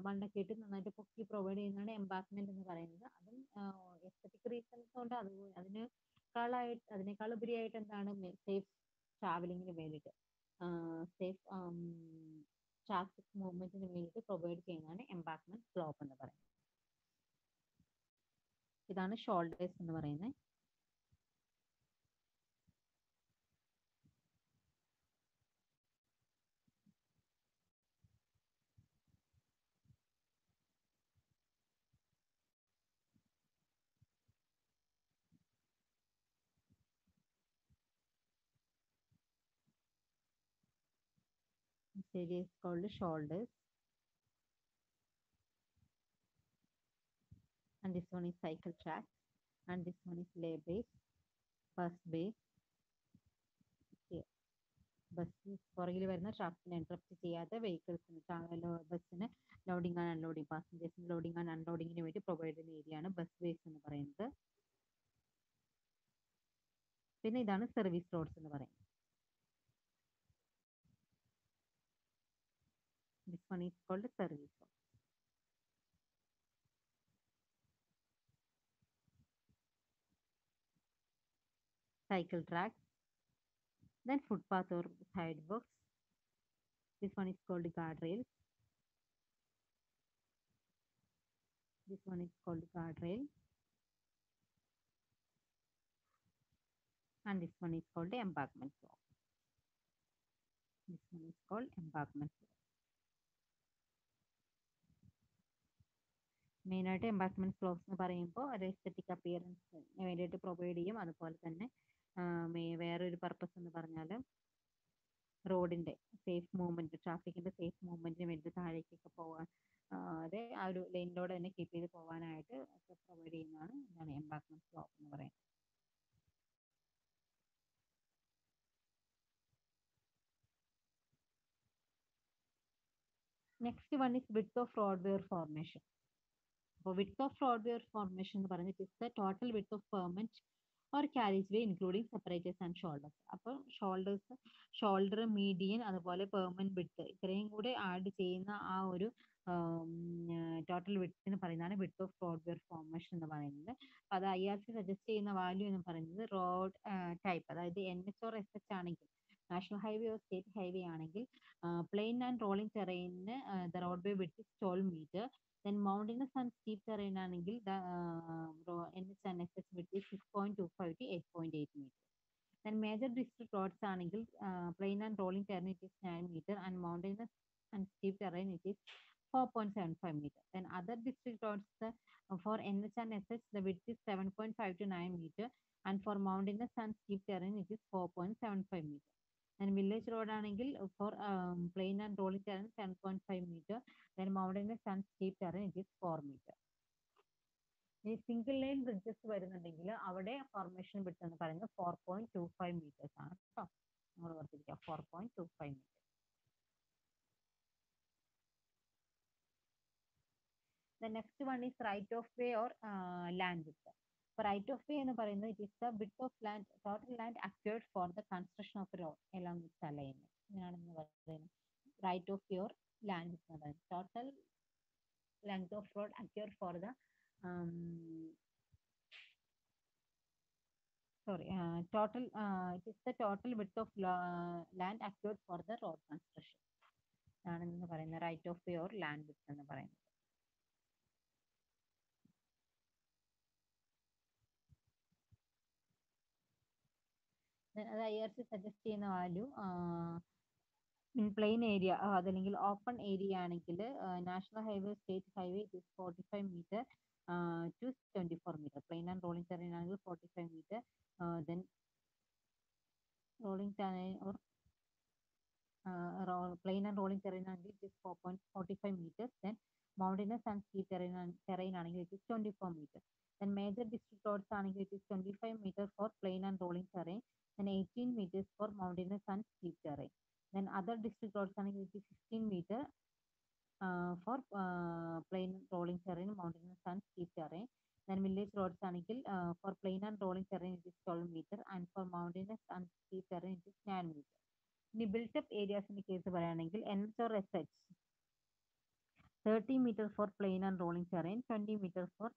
മണ്ണൊക്കെ ഇട്ട് നന്നായിട്ട് പൊക്കി പ്രൊവൈഡ് ചെയ്യുന്നതാണ് എംബാങ്ക്മെന്റ് എന്ന് പറയുന്നത്. അതും എസ്തെറ്റിക് റീസൺസ് കൊണ്ട് അതിനേക്കാൾ ഉപരിയായിട്ട് എന്താണ് സേഫ് ട്രാവലിങ്ങിന് വേണ്ടിയിട്ട് സേഫ് ട്രാഫിക് മൂവ്മെന്റിന് വേണ്ടിയിട്ട് പ്രൊവൈഡ് ചെയ്യുന്നതാണ് എംബാങ്ക്മെന്റ് സ്ലോപ്പ് എന്ന് പറയുന്നത്. ഇതാണ് ഷോൾഡേഴ്സ് എന്ന് പറയുന്നത്. This area is called shoulders, and this one is cycle track, and this one is lay base, bus base. Bus പുറകിൽ വരുന്ന ട്രാഫിക്കിനെ ഇന്ററപ്റ്റ് ചെയ്യാതെ ബസ്സിന് ലോഡിംഗ് ആൻഡ് അൺലോഡിംഗ് പാസഞ്ചേഴ്സിന് ലോഡിംഗ് ആൻഡ് അൺലോഡിങ്ങിന് വേണ്ടി പ്രൊവൈഡ് ചെയ്യുന്ന ഏരിയ ആണ് ബസ് ബേസ് എന്ന് പറയുന്നത്. പിന്നെ ഇതാണ് സർവീസ് റോഡ്സ് എന്ന് പറയുന്നത്. This one is called service road. Cycle track, then footpath or sidewalks. This one is called guardrail. This one is called guardrail, and this one is called embankment slope. This one is called embankment slope. Main ആയിട്ട് എംബാങ്ക്മെന്റ് സ്ലോപ്സ് എന്ന് പറയുമ്പോൾ ഒരു എസ്തെറ്റിക് അപ്പിയറൻസിന് വേണ്ടിയിട്ട് പ്രൊവൈഡ് ചെയ്യും. അതുപോലെ തന്നെ വേറൊരു പർപ്പസ് എന്ന് പറഞ്ഞാൽ റോഡിന്റെ സേഫ് മൂവ്മെന്റ് ട്രാഫിക്കിന്റെ സേഫ് മൂവ്മെന്റിന് വേണ്ടി താഴേക്കൊക്കെ പോകാൻ അതെ ആ ഒരു ലൈനിലൂടെ തന്നെ കീപ്പ് ചെയ്ത് പോകാനായിട്ട് പ്രൊവൈഡ് ചെയ്യുന്നതാണ് എന്താണ് എംബാങ്ക്മെന്റ് സ്ലോപ്പ് എന്ന് പറയുന്നത്. Next one is width of road way formation. അപ്പോൾ width of road way formation എന്ന് പറയുന്നത് it is the total width of permanent or carriage way including separators and shoulders. അപ്പോൾ ഷോൾഡർ മീഡിയൻ അതുപോലെ പെർമനന്റ് വിഡ്ത്ത് ഇത്രയും കൂടെ ആഡ് ചെയ്യുന്ന ആ ഒരു ടോട്ടൽ വിഡ്ത്തിന് പറയുന്നതാണ് width of road way formation എന്ന് പറയുന്നത്. അപ്പോൾ അത് IRC സജസ്റ്റ് ചെയ്യുന്ന വാല്യൂ എന്ന് പറയുന്നത് റോഡ് ടൈപ്പ് അതായത് NH or SH ആണെങ്കിൽ national highway or state highway ആണെങ്കിൽ പ്ലെയിൻ ആൻഡ് റോളിംഗ് ടെറൈനിന് the road way width is 12 meter. Then mountainous and steep terrain ആണെങ്കിൽ the NH and SS width is 6.25 to 8.8 meters. Then major district roads ആണെങ്കിൽ plain and rolling terrain it is 9 meter and mountainous and steep terrain it is 4.75 meter. Then other district roads for NH and SS the width is 7.5 to 9 meter and for mountainous and steep terrain it is 4.75 meter. And village road ആണെങ്കിൽ for plain and rolling terrain 10.5 meter. Then mountainous and steep terrain it is 4 meter. ഈ സിംഗിൾ ലൈൻ ബ്രിഡ്ജസ് വരുന്നുണ്ടെങ്കിൽ അവിടെ ഫോർമേഷൻ വിട്ട് എന്ന് പറയുന്നത് 4.25 meters ആണ് കേട്ടോ. നമ്മൾ ഓർത്തിരിക്കുക 4.25 meters. The next one is right of way or land width. For right of way എന്ന് പറയുന്നത് it is the width of land, total land acquired for the construction of a road along its alignment. ഇങ്ങനെയാണെന്ന് പറയുന്നത് right of way or land width എന്ന് പറയുന്നത് total length of road acquired for the um, total it is the total width of land acquired for the road construction ആണെന്ന് പറയുന്നത് right of way or land width എന്ന് പറയുന്നത്. അത് IRC സജസ്റ്റ് ചെയ്യുന്ന വാല്യൂ ഇൻ പ്ലെയിൻ ഏരിയ അതല്ലെങ്കിൽ ഓപ്പൺ ഏരിയ ആണെങ്കിൽ national highway state highway it is 45 metre to 24 metre. Plain and rolling terrain ആണെങ്കിൽ 45 metre. Then rolling terrain or plain and rolling terrain ആണെങ്കിൽ it is 4.45 meters. Then mountainous and steep terrain ആണെങ്കിൽ it is 24 meters. Then major district roads ആണെങ്കിൽ it is 25 meters for plain and rolling terrain. Then 18 meters for mountainous and steep terrain. Then other district roads ആണെങ്കിൽ it is 15 meters for plain rolling terrain, mountainous and steep terrain. Then village roads ആണെങ്കിൽ for plain and rolling terrain it is 12 meters and for mountainous and steep terrain it is 9 meters. ഇനി ബിൽട്ടപ്പ് ഏരിയാസിന്റെ കേസ് പറയുകയാണെങ്കിൽ NHRSH 30 meters for plain and rolling terrain, 20 meters for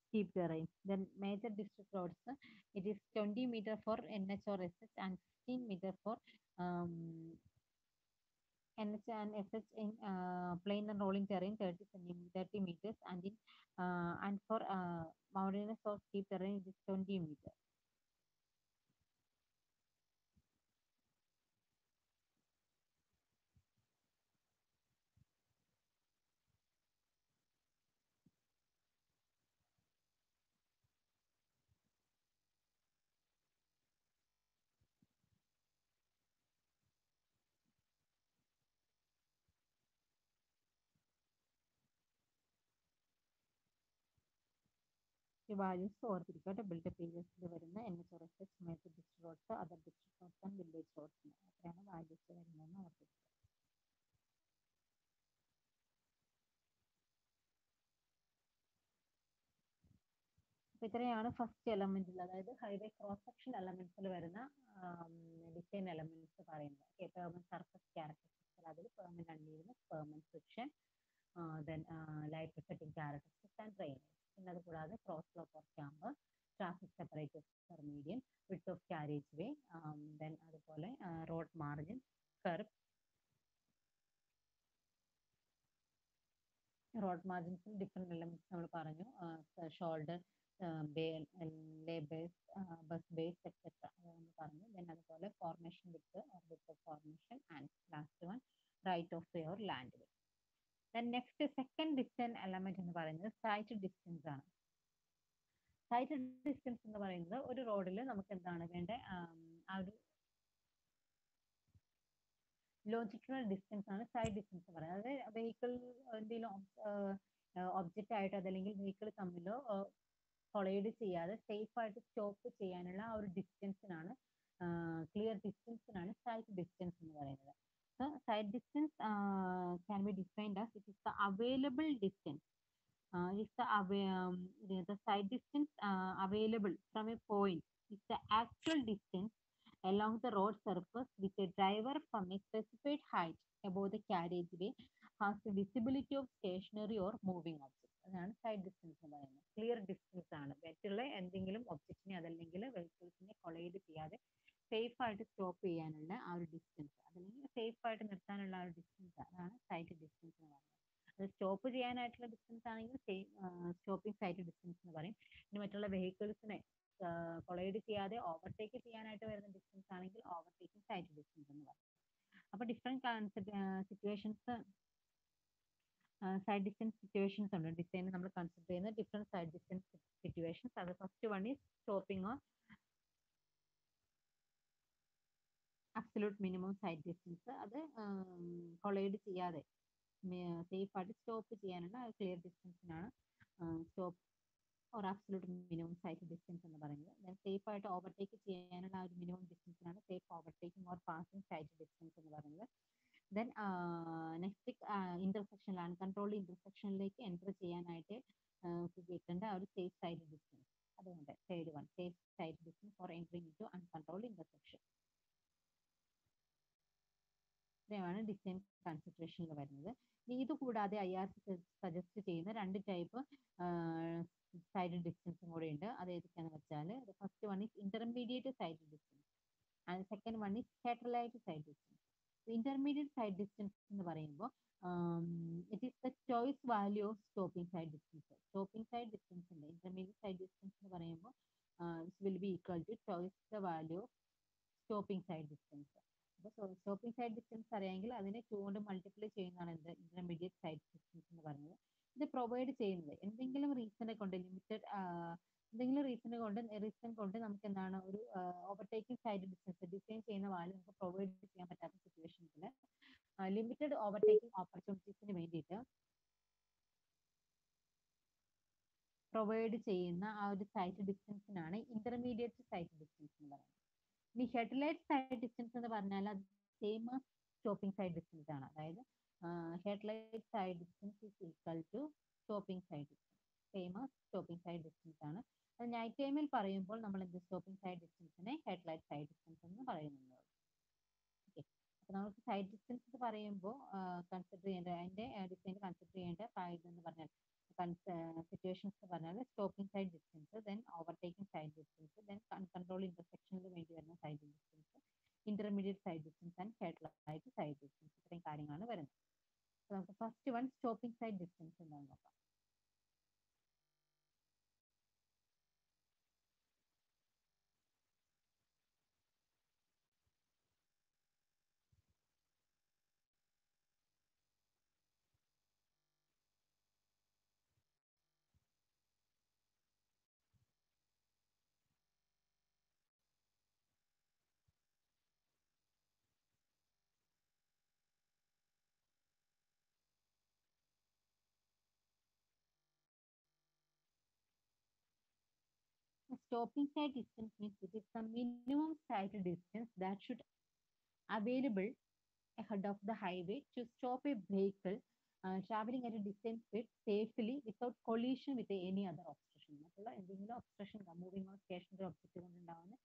steep terrain. Then major district roads, it is 20 meters for NHRSH and 15 meters for NH and SH in plain and rolling terrain 30 meters and in and for mountainous or steep terrain it is 20 meters. ഈ വാല്യൂസ് ഓർത്തിരിക്കട്ടെ. ബിൽഡപ്പ് ഏരിയസിൽ വരുന്ന NHRSH, major district roads, other district roads and village roads അത്രയാണ് വാല്യൂസ് വരുന്നതെന്ന് ഓർത്തിരിക്കുക. അപ്പൊ ഇത്രയാണ് ഫസ്റ്റ് എലമെന്റിൽ, അതായത് ഹൈവേ ക്രോസ് സെക്ഷൻ എലമെന്റ്സിൽ വരുന്ന ഡിസൈൻ എലമെന്റ്സ് പറയുന്നത്. പെർമനന്റ് സർഫസ് ക്യാരക്ടറിസ്റ്റിക്സ്, അതിൽ permanent unevenness, permanent friction, then light reflecting characteristics and drainage. പിന്നെ അത് കൂടാതെ cross slope of camber, traffic separators per median, width of carriage way, then അതുപോലെ റോഡ് മാർജിൻ, കർവ്. റോഡ് മാർജിൻസിൽ ഡിഫറെന്റ് എലമെന്റ്സ് നമ്മൾ പറഞ്ഞു. Shoulder, lay bays, bus bays etcetera നമ്മൾ പറഞ്ഞു. ദെൻ അതുപോലെ formation width or width of formation and last one right of way or land way. Then next second distance element എന്ന് പറയുന്നത് സൈറ്റ് ഡിസ്റ്റൻസ് ആണ്. സൈറ്റ് ഡിസ്റ്റൻസ് എന്ന് പറയുന്നത് ഒരു റോഡിൽ നമുക്ക് എന്താണ് വേണ്ട ആ ഒരു ലോജിക്കൽ ഡിസ്റ്റൻസ് ആണ് സൈഡ് ഡിസ്റ്റൻസ് എന്ന് പറയുന്നത്. അതായത് വെഹിക്കിൾ എന്തെങ്കിലും ഒബ്ജക്റ്റ് ആയിട്ട് അതല്ലെങ്കിൽ വെഹിക്കിൾ തമ്മിലോ കൊളൈഡ് ചെയ്യാതെ സേഫ് ആയിട്ട് സ്റ്റോപ്പ് ചെയ്യാനുള്ള ആ ഒരു ഡിസ്റ്റൻസിനാണ്, ക്ലിയർ ഡിസ്റ്റൻസിനാണ് സൈഡ് ഡിസ്റ്റൻസ് എന്ന് പറയുന്നത്. So side distance can be defined as it is the available distance. Is the side distance available from a point is the actual distance along the road surface which a driver from a specified height above the carriageway has the visibility of stationary or moving object. അതാണ് സൈഡ് ഡിസ്റ്റൻസ് എന്ന് പറയുന്നത്. ക്ലിയർ ഡിസ്റ്റൻസ് ആണ്, മറ്റുള്ള എന്തെങ്കിലും ഒബ്ജക്റ്റിനെ അതല്ലെങ്കിൽ വെഹിക്കിൾസിനെ കൊളൈഡ് ചെയ്യാതെ സേഫ് ആയിട്ട് സ്റ്റോപ്പ് ചെയ്യാനുള്ള ആ ഒരു ഡിസ്റ്റൻസ്, അതല്ലെങ്കിൽ സേഫ് ആയിട്ട് നിർത്താനുള്ള ആ ഒരു ഡിസ്റ്റൻസ്, അതാണ് സൈറ്റ് ഡിസ്റ്റൻസ് എന്ന് പറയുന്നത്. അത് സ്റ്റോപ്പ് ചെയ്യാനായിട്ടുള്ള ഡിസ്റ്റൻസ് ആണെങ്കിൽ സ്റ്റോപ്പിംഗ് സൈറ്റ് ഡിസ്റ്റൻസ് എന്ന് പറയും. ഇനി മറ്റുള്ള വെഹിക്കിൾസിനെ കൊളൈഡ് ചെയ്യാതെ ഓവർടേക്ക് ചെയ്യാനായിട്ട് വരുന്ന ഡിസ്റ്റൻസ് ആണെങ്കിൽ ഓവർടേക്കിംഗ് സൈറ്റ് ഡിസ്റ്റൻസ് എന്ന് പറയും. അപ്പൊ different situations, sight distance situations ഉണ്ട്. ഡിസൈൻ നമ്മൾ കൺസിഡർ ചെയ്യുന്ന ഡിഫറെന്റ് സൈഡ് ഡിസ്റ്റൻസ് സിറ്റുവേഷൻസ്. അത് first one is stopping on absolute minimum sight distance അത് കൊളൈഡ് ചെയ്യാതെ സേഫ് ആയിട്ട് സ്റ്റോപ്പ് ചെയ്യാനുള്ള ക്ലിയർ ഡിസ്റ്റൻസിനാണ് stop or absolute minimum sight distance എന്ന് പറയുന്നത്. ദെൻ സേഫ് ആയിട്ട് ഓവർടേക്ക് ചെയ്യാനുള്ള ആ ഒരു മിനിമം ഡിസ്റ്റൻസിനാണ് safe overtaking or passing sight distance എന്ന് പറയുന്നത്. ദെൻ നെക്സ്റ്റ് ഇന്റർസെക്ഷനിൽ അൺകൺട്രോൾഡ് ഇന്റർസെക്ഷനിലേക്ക് എൻ്റർ ചെയ്യാനായിട്ട് ഉപയോഗിക്കേണ്ട ആ ഒരു സേഫ് സൈഡ് ഡിസ്റ്റൻസ്. അതുകൊണ്ട് third one safe sight distance for entering into uncontrolled intersection. ഇത്രയാണ് ഡിസൈൻ കൺസിഡറേഷനിൽ വരുന്നത്. ഇത് കൂടാതെ IRC സജസ്റ്റ് ചെയ്യുന്ന രണ്ട് ടൈപ്പ് സൈഡ് ഡിസ്റ്റൻസും കൂടെ ഉണ്ട്. അത് ഏതൊക്കെയാണെന്ന് വെച്ചാൽ first one is intermediate sight distance and second one is satellite sight distance. Intermediate sight distance എന്ന് പറയുമ്പോൾ it is the twice value of stopping sight distance. Stopping sight distance ഉണ്ട്. ഇന്റർമീഡിയറ്റ് സൈഡ് ഡിസ്റ്റൻസ് എന്ന് പറയുമ്പോൾ it will be equal to twice the value of stopping sight distance. അപ്പോൾ സ്റ്റോപ്പിംഗ് സൈഡ് ഡിസ്റ്റൻസ് അറിയാമെങ്കിൽ അതിനെ 2 കൊണ്ട് മൾട്ടിപ്ലൈ ചെയ്യുന്നതാണ് എന്ത് ഇന്റർമീഡിയറ്റ് സൈഡ് ഡിസ്റ്റൻസ് എന്ന് പറയുന്നത്. ഇത് പ്രൊവൈഡ് ചെയ്യുന്നത് എന്തെങ്കിലും റീസണെ കൊണ്ട് ലിമിറ്റഡ് എന്തെങ്കിലും റീസൺ കൊണ്ട് നമുക്ക് എന്താണ് ഒരു ഓവർടേക്കിംഗ് സൈഡ് ഡിസ്റ്റൻസ് ഡിസൈൻ ചെയ്യുന്ന വാല്യൂ നമുക്ക് പ്രൊവൈഡ് ചെയ്യാൻ പറ്റാത്ത സിറ്റുവേഷൻസിൽ ലിമിറ്റഡ് ഓവർടേക്കിംഗ് ഓപ്പർച്യൂണിറ്റീസിന് വേണ്ടിയിട്ട് പ്രൊവൈഡ് ചെയ്യുന്ന ആ ഒരു സൈഡ് ഡിസ്റ്റൻസിനാണ് ഇന്റർമീഡിയറ്റ് സൈഡ് ഡിസ്റ്റൻസ് എന്ന് പറയുന്നത്. ഇനി ഹെഡ്ലൈറ്റ് സൈഡ് ഡിസ്റ്റൻസ് എന്ന് പറഞ്ഞാൽ അത് സെയിം സ്റ്റോപ്പിംഗ് സൈഡ് ഡിസ്റ്റൻസ് ആണ്. അതായത് headlight sight distance is equal to stopping sight distance. Same stopping sight distance ആണ്. അത് നൈറ്റ് ടൈമിൽ പറയുമ്പോൾ നമ്മൾ എന്ത് സ്റ്റോപ്പിംഗ് സൈഡ് ഡിസ്റ്റൻസിനെ ഹെഡ്ലൈറ്റ് സൈഡ് ഡിസ്റ്റൻസ് എന്ന് പറയുന്നുണ്ട്. ഓക്കെ, അപ്പോൾ നമുക്ക് സൈഡ് ഡിസ്റ്റൻസ് എന്ന് പറയുമ്പോൾ കൺസിഡർ ചെയ്യേണ്ട അതിന്റെ ഡിസൈൻ കൺസിഡർ ചെയ്യേണ്ട എന്ന് പറഞ്ഞാൽ സിറ്റുവേഷൻസ് എന്ന് പറഞ്ഞാൽ stopping sight distance, then overtaking sight distance, then control ഇന്റർസെക്ഷനിൽ വേണ്ടി വരുന്ന sight distance, intermediate sight distance and headlight sight distance. ഇത്രയും കാര്യങ്ങളാണ് വരുന്നത്. അപ്പോൾ നമുക്ക് first one stopping sight distance എന്താണെന്ന് നോക്കാം. Stopping side distance means it is the minimum side distance that should available ahead of the highway to stop a vehicle traveling at a distant speed safely without collision with any other obstruction. മറ്റുള്ള എന്തെങ്കിലും obstruction moving or stationary object കൊണ്ടുണ്ടാവുന്ന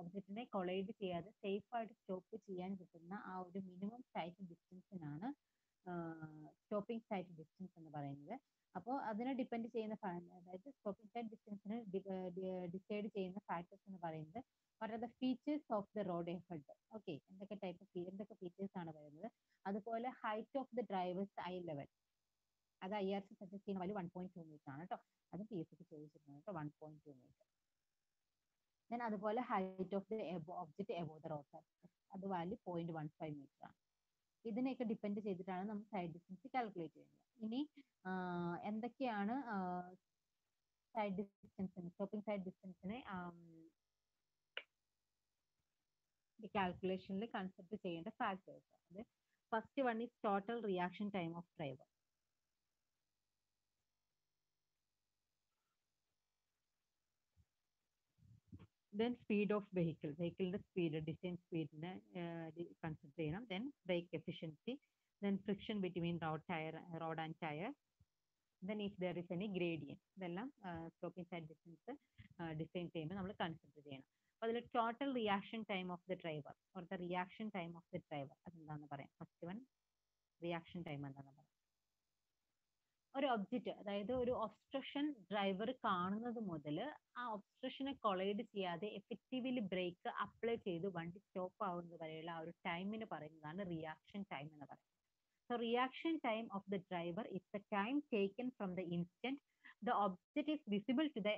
ഒബ്ജക്റ്റിനെ കൊളൈഡ് ചെയ്യാതെ സേഫ് ആയിട്ട് സ്റ്റോപ്പ് ചെയ്യാൻ കിട്ടുന്ന ആ ഒരു മിനിമം സൈറ്റ് ഡിസ്റ്റൻസിനാണ് സ്റ്റോപ്പിംഗ് സൈറ്റ് ഡിസ്റ്റൻസ് എന്ന് പറയുന്നത്. അപ്പോൾ അതിനെ ഡിപ്പെൻഡ് ചെയ്യുന്ന അതായത് സ്റ്റോപ്പിംഗ് സൈറ്റ് ഡിസ്റ്റൻസിന് ഡിസൈഡ് ചെയ്യുന്ന ഫാക്ടേഴ്സ് എന്ന് പറയുന്നത് what are the features of the road ahead. Okay, എന്തൊക്കെ ഫീച്ചേഴ്സ് ആണ് വരുന്നത്. അതുപോലെ height of the drivers I level, അത് IRC സജസ്റ്റ് ചെയ്യുന്ന വാല്യൂ 1.2 മീറ്റർ ആണ് കേട്ടോ. അത് PSC ചോദിച്ചിട്ടുണ്ട് കേട്ടോ, 1.2 മീറ്റർ. ദെൻ അതുപോലെ height of the object above the road surface, അത് വാല്യൂ 0.15 മീറ്റർ ആണ്. ഇതിനെയൊക്കെ ഡിപ്പെൻഡ് ചെയ്തിട്ടാണ് നമ്മൾ സൈഡ് ഡിസ്റ്റൻസ് കാൽക്കുലേറ്റ് ചെയ്യുന്നത്. ഇനി എന്തൊക്കെയാണ് സൈഡ് ഡിസ്റ്റൻസിന് സ്റ്റോപ്പിംഗ് സൈഡ് ഡിസ്റ്റൻസിനെ കാൽക്കുലേഷനിൽ കൺസിഡർ ചെയ്യേണ്ട ഫാക്ടേഴ്സ്. അത് first one is total reaction time of driver. Then speed of വെഹിക്കിളിന്റെ സ്പീഡ് ഡിസൈൻ സ്പീഡിനെ കൺസിഡർ ചെയ്യണം. Then brake efficiency, then friction between road and tyre, then if there is any gradient. ഇതെല്ലാം സ്റ്റോപ്പിംഗ് സൈഡ് ഡിസ്റ്റൻസ് ഡിസൈൻ ചെയ്യുമ്പോൾ നമ്മൾ കൺസിഡർ ചെയ്യണം. അപ്പോൾ അതിൽ total reaction time of the driver or the reaction time of the driver അതെന്താണെന്ന് പറയാം. ഫസ്റ്റ് വൺ റിയാക്ഷൻ ടൈം എന്താണെന്ന് പറയാം. ഒരു ഒബ്ജക്റ്റ്, അതായത് ഒരു ഒബ്സ്ട്രക്ഷൻ ഡ്രൈവർ കാണുന്നത് മുതൽ ആ ഒബ്സ്ട്രക്ഷനെ കൊളൈഡ് ചെയ്യാതെ എഫക്റ്റീവ്ലി ബ്രേക്ക് അപ്ലൈ ചെയ്ത് വണ്ടി സ്റ്റോപ്പ് ആവുന്നത് വരെയുള്ള ആ ഒരു ടൈമിന് പറയുന്നതാണ് റിയാക്ഷൻ ടൈം എന്ന് പറയുന്നത്. So reaction time of the driver is the time taken from the instant the object is visible to the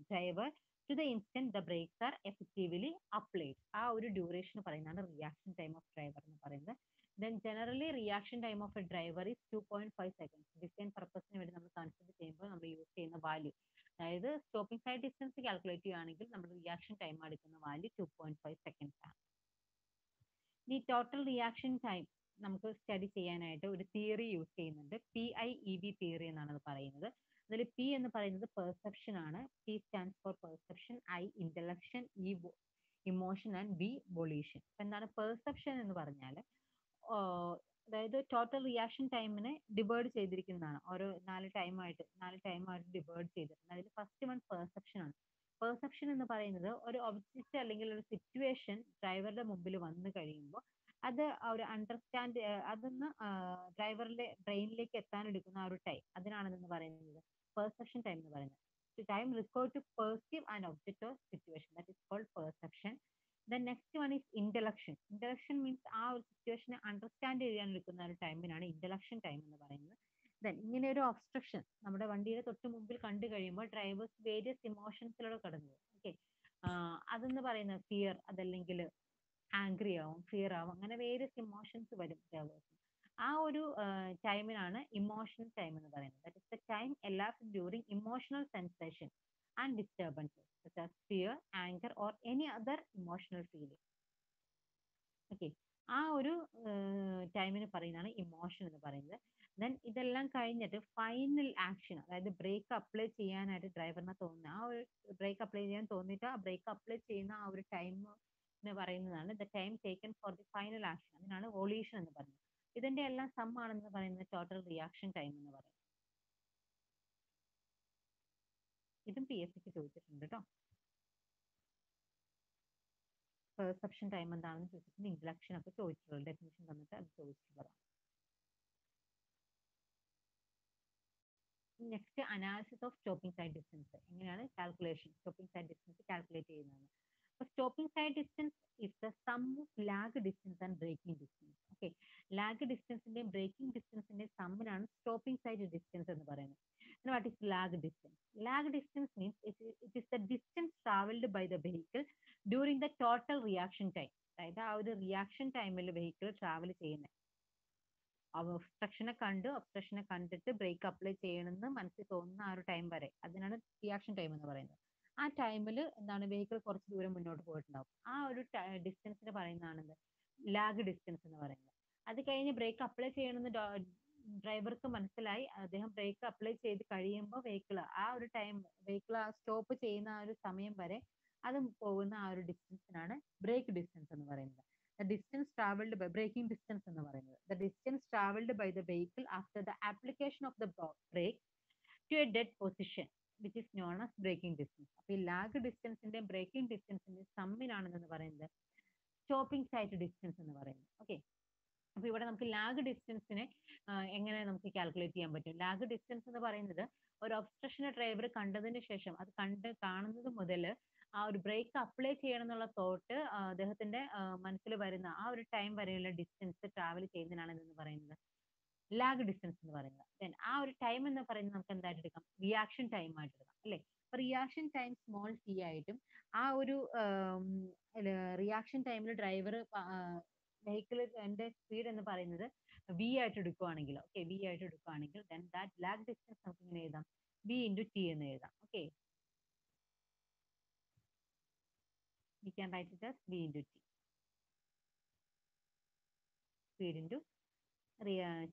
driver to the instant the brakes are effectively applied. ആ ഒരു ഡ്യൂറേഷൻ പറയുന്നതാണ് റിയാക്ഷൻ ടൈം ഓഫ് ഡ്രൈവർ എന്ന് പറയുന്നത്. Then generally reaction time of a driver is 2.5 seconds. Design പർപ്പസിന് വേണ്ടി നമ്മൾ കൺസിഡർ ചെയ്യുമ്പോൾ നമ്മൾ യൂസ് ചെയ്യുന്ന വാല്യൂ, അതായത് സ്റ്റോപ്പിംഗ് സൈഡ് ഡിസ്റ്റൻസ് കാൽക്കുലേറ്റ് ചെയ്യുകയാണെങ്കിൽ നമ്മൾ റിയാക്ഷൻ ടൈം എടുക്കുന്ന വാല്യൂ 2.5 seconds ആണ്. ഈ ടോട്ടൽ റിയാക്ഷൻ ടൈം നമുക്ക് സ്റ്റഡി ചെയ്യാനായിട്ട് ഒരു തിയറി യൂസ് ചെയ്യുന്നുണ്ട്. PIEV തിയറി എന്നാണ് അത് പറയുന്നത്. അതിൽ പി എന്ന് പറയുന്നത് പെർസെപ്ഷൻ ആണ്. P stands for perception, I intellection, E emotion and V volition. എന്താണ് പെർസെപ്ഷൻ എന്ന് പറഞ്ഞാൽ അതായത് ടോട്ടൽ റിയാക്ഷൻ ടൈമിനെ ഡിവൈഡ് ചെയ്തിരിക്കുന്നതാണ്. ഓരോ നാല് ടൈമായിട്ട് ഡിവൈഡ് ചെയ്തിട്ടുണ്ട്. അതിൽ ഫസ്റ്റ് വൺ പെർസെപ്ഷൻ ആണ്. പെർസെപ്ഷൻ എന്ന് പറയുന്നത് ഒരു ഒബ്ജക്റ്റ് അല്ലെങ്കിൽ ഒരു സിറ്റുവേഷൻ ഡ്രൈവറുടെ മുമ്പിൽ വന്നു കഴിയുമ്പോൾ അത് ഒരു അണ്ടർസ്റ്റാൻഡ് അതൊന്ന് ഡ്രൈവറിന്റെ ബ്രെയിനിലേക്ക് എത്താൻ എടുക്കുന്ന ആ ഒരു ടൈം, അതിനാണെന്ന് പറയുന്നത് പെർസെപ്ഷൻ ടൈം എന്ന് പറയുന്നത്. Time required to perceive an object or situation, that is called perception. Then next one is intellection. Intellection means ആ ഒരു സിറ്റുവേഷനെ അണ്ടർസ്റ്റാൻഡ് ചെയ്യാൻ എടുക്കുന്ന ഒരു ടൈമിനാണ് ഇന്റലക്ഷൻ ടൈം എന്ന് പറയുന്നത്. ദെൻ ഇങ്ങനെ ഒരു ഒബ്സ്ട്രക്ഷൻ നമ്മുടെ വണ്ടിയുടെ തൊട്ട് മുമ്പിൽ കണ്ടു കഴിയുമ്പോൾ ഡ്രൈവേഴ്സ് വേരിയസ് ഇമോഷൻസിലൂടെ കടന്നു പോകും. ഓക്കെ, അതെന്ന് പറയുന്നത് ഫിയർ, അതല്ലെങ്കിൽ ആംഗ്രി ആവും, ഫിയർ ആവും, അങ്ങനെ വേരിയസ് ഇമോഷൻസ് വരും ഡ്രൈവേഴ്സ്. ആ ഒരു ടൈമിനാണ് ഇമോഷണൽ ടൈം എന്ന് പറയുന്നത്. That is the time elapsed during emotional sensation and disturbances such as fear, anger or any other emotional feeling. Okay, ആ ഒരു ടൈമിന് പറയുന്നതാണ് ഇമോഷൻ എന്ന് പറയുന്നത്. ദെൻ ഇതെല്ലാം കഴിഞ്ഞിട്ട് ഫൈനൽ ആക്ഷൻ, അതായത് ബ്രേക്ക് അപ്ലൈ ചെയ്യാനായിട്ട് ഡ്രൈവറിനെ തോന്നുന്നത്, ആ ഒരു ബ്രേക്ക് അപ്ലൈ ചെയ്യാൻ തോന്നിയിട്ട് ആ ബ്രേക്ക് അപ്ലൈ ചെയ്യുന്ന ആ ഒരു ടൈം എന്ന് പറയുന്നതാണ് the time taken for the final action. അതിനാണ് വൊളീഷൻ എന്ന് പറയുന്നത്. ഇതിന്റെ എല്ലാം സം ആണെന്ന് പറയുന്നത് ടോട്ടൽ റിയാക്ഷൻ ടൈം എന്ന് പറയുന്നത്. ഇതും PSCക്ക് ചോദിച്ചിട്ടുണ്ട് കേട്ടോ. പെർസെപ്ഷൻ ടൈം എന്താണെന്ന് ചോദിച്ചിട്ടുണ്ട്, ഇന്റലക്ഷൻ ഒക്കെ ചോദിച്ചിട്ടുള്ളത്, ഡെഫിനിഷൻ തന്നിട്ട് അത് ചോദിച്ചിട്ടുള്ളതാണ്. Next analysis of stopping sight distance. എങ്ങനെയാണ് calculation stopping sight distance calculate ചെയ്യുന്നത്? അപ്പൊ stopping sight distance is the sum of lag distance and braking distance. Okay, lag ഡിസ്റ്റൻസിന്റെയും ബ്രേക്കിംഗ് ഡിസ്റ്റൻസിന്റെയും സമ്മിനാണ് സ്റ്റോപ്പിംഗ് സൈഡ് ഡിസ്റ്റൻസ് എന്ന് പറയുന്നത്. What is lag distance? Lag distance means it is the distance travelled by the vehicle during the total reaction time. അതായത് ആ ഒരു റിയാക്ഷൻ ടൈമിൽ വെഹിക്കിൾ ട്രാവൽ ചെയ്യുന്നത്, ഒബ്സ്ട്രക്ഷനെ കണ്ടിട്ട് ബ്രേക്ക് അപ്ലൈ ചെയ്യണമെന്ന് മനസ്സിൽ തോന്നുന്ന ആ ഒരു ടൈം വരെ, അതിനാണ് റിയാക്ഷൻ ടൈം എന്ന് പറയുന്നത്. ആ ടൈമിൽ എന്താണ് വെഹിക്കിൾ കുറച്ച് ദൂരം മുന്നോട്ട് പോയിട്ടുണ്ടാവും. ആ ഒരു ഡിസ്റ്റൻസിന് പറയുന്നതാണ് ലാഗ് ഡിസ്റ്റൻസ് എന്ന് പറയുന്നത്. അത് കഴിഞ്ഞ് ബ്രേക്ക് അപ്ലൈ ചെയ്യണമെന്ന് ഡ്രൈവർക്ക് മനസ്സിലായി, അദ്ദേഹം ബ്രേക്ക് അപ്ലൈ ചെയ്ത് കഴിയുമ്പോൾ ആ ഒരു ടൈം വെഹിക്കിൾ സ്റ്റോപ്പ് ചെയ്യുന്ന ആ ഒരു സമയം വരെ അത് പോകുന്ന ആ ഒരു ഡിസ്റ്റൻസിനാണ് ബ്രേക്ക് ഡിസ്റ്റൻസ് എന്ന് പറയുന്നത്. The distance traveled by braking distance എന്ന് പറയുന്നത്, the distance traveled by the vehicle after the application of the brake to a dead position which is known as braking distance. അപ്പൊ ഈ ലാഗ് ഡിസ്റ്റൻസിന്റെയും ബ്രേക്കിംഗ് ഡിസ്റ്റൻസിന്റെയും സമ്മിനാണെന്ന് പറയുന്നത് സ്റ്റോപ്പിംഗ് സൈറ്റ് ഡിസ്റ്റൻസ് എന്ന് പറയുന്നത്. ഓക്കെ, അപ്പൊ ഇവിടെ നമുക്ക് ലാഗ് ഡിസ്റ്റൻസിനെ എങ്ങനെ നമുക്ക് കാൽക്കുലേറ്റ് ചെയ്യാൻ പറ്റും? ലാഗ് ഡിസ്റ്റൻസ് എന്ന് പറയുന്നത് ഒരു ഒബ്സ്ട്രക്ഷനെ ഡ്രൈവർ കണ്ടതിന് ശേഷം, അത് കാണുന്നത് മുതൽ ആ ഒരു ബ്രേക്ക് അപ്ലൈ ചെയ്യണം എന്നുള്ള തോട്ട് അദ്ദേഹത്തിന്റെ മനസ്സിൽ വരുന്ന ആ ഒരു ടൈം വരെയുള്ള ഡിസ്റ്റൻസ് ട്രാവൽ ചെയ്യുന്നതിനാണ് എന്ന് പറയുന്നത് ലാഗ് ഡിസ്റ്റൻസ് എന്ന് പറയുന്നത്. ദെൻ ആ ഒരു ടൈം എന്ന് പറയുന്നത് നമുക്ക് എന്തായിട്ട് എടുക്കാം? റിയാക്ഷൻ ടൈം ആയിട്ട് എടുക്കാം, അല്ലെ? അപ്പൊ റിയാക്ഷൻ ടൈം സ്മോൾ ടി ആയിട്ടും ആ ഒരു റിയാക്ഷൻ ടൈമിൽ ഡ്രൈവർ വെഹിക്കിളിന്റെ സ്പീഡ് എന്ന് പറയുന്നത് വി ആയിട്ട് എടുക്കുകയാണെങ്കിൽ, ഓക്കെ, വി ആയിട്ട് എടുക്കുകയാണെങ്കിൽ ദെൻ ദാറ്റ് ലാഗ് ഡിസ്റ്റൻസ് നമുക്ക് ഇങ്ങനെ എഴുതാം, വി ഇൻറ്റു ടി എന്ന് എഴുതാം. Okay, we can write it as v into t, speed into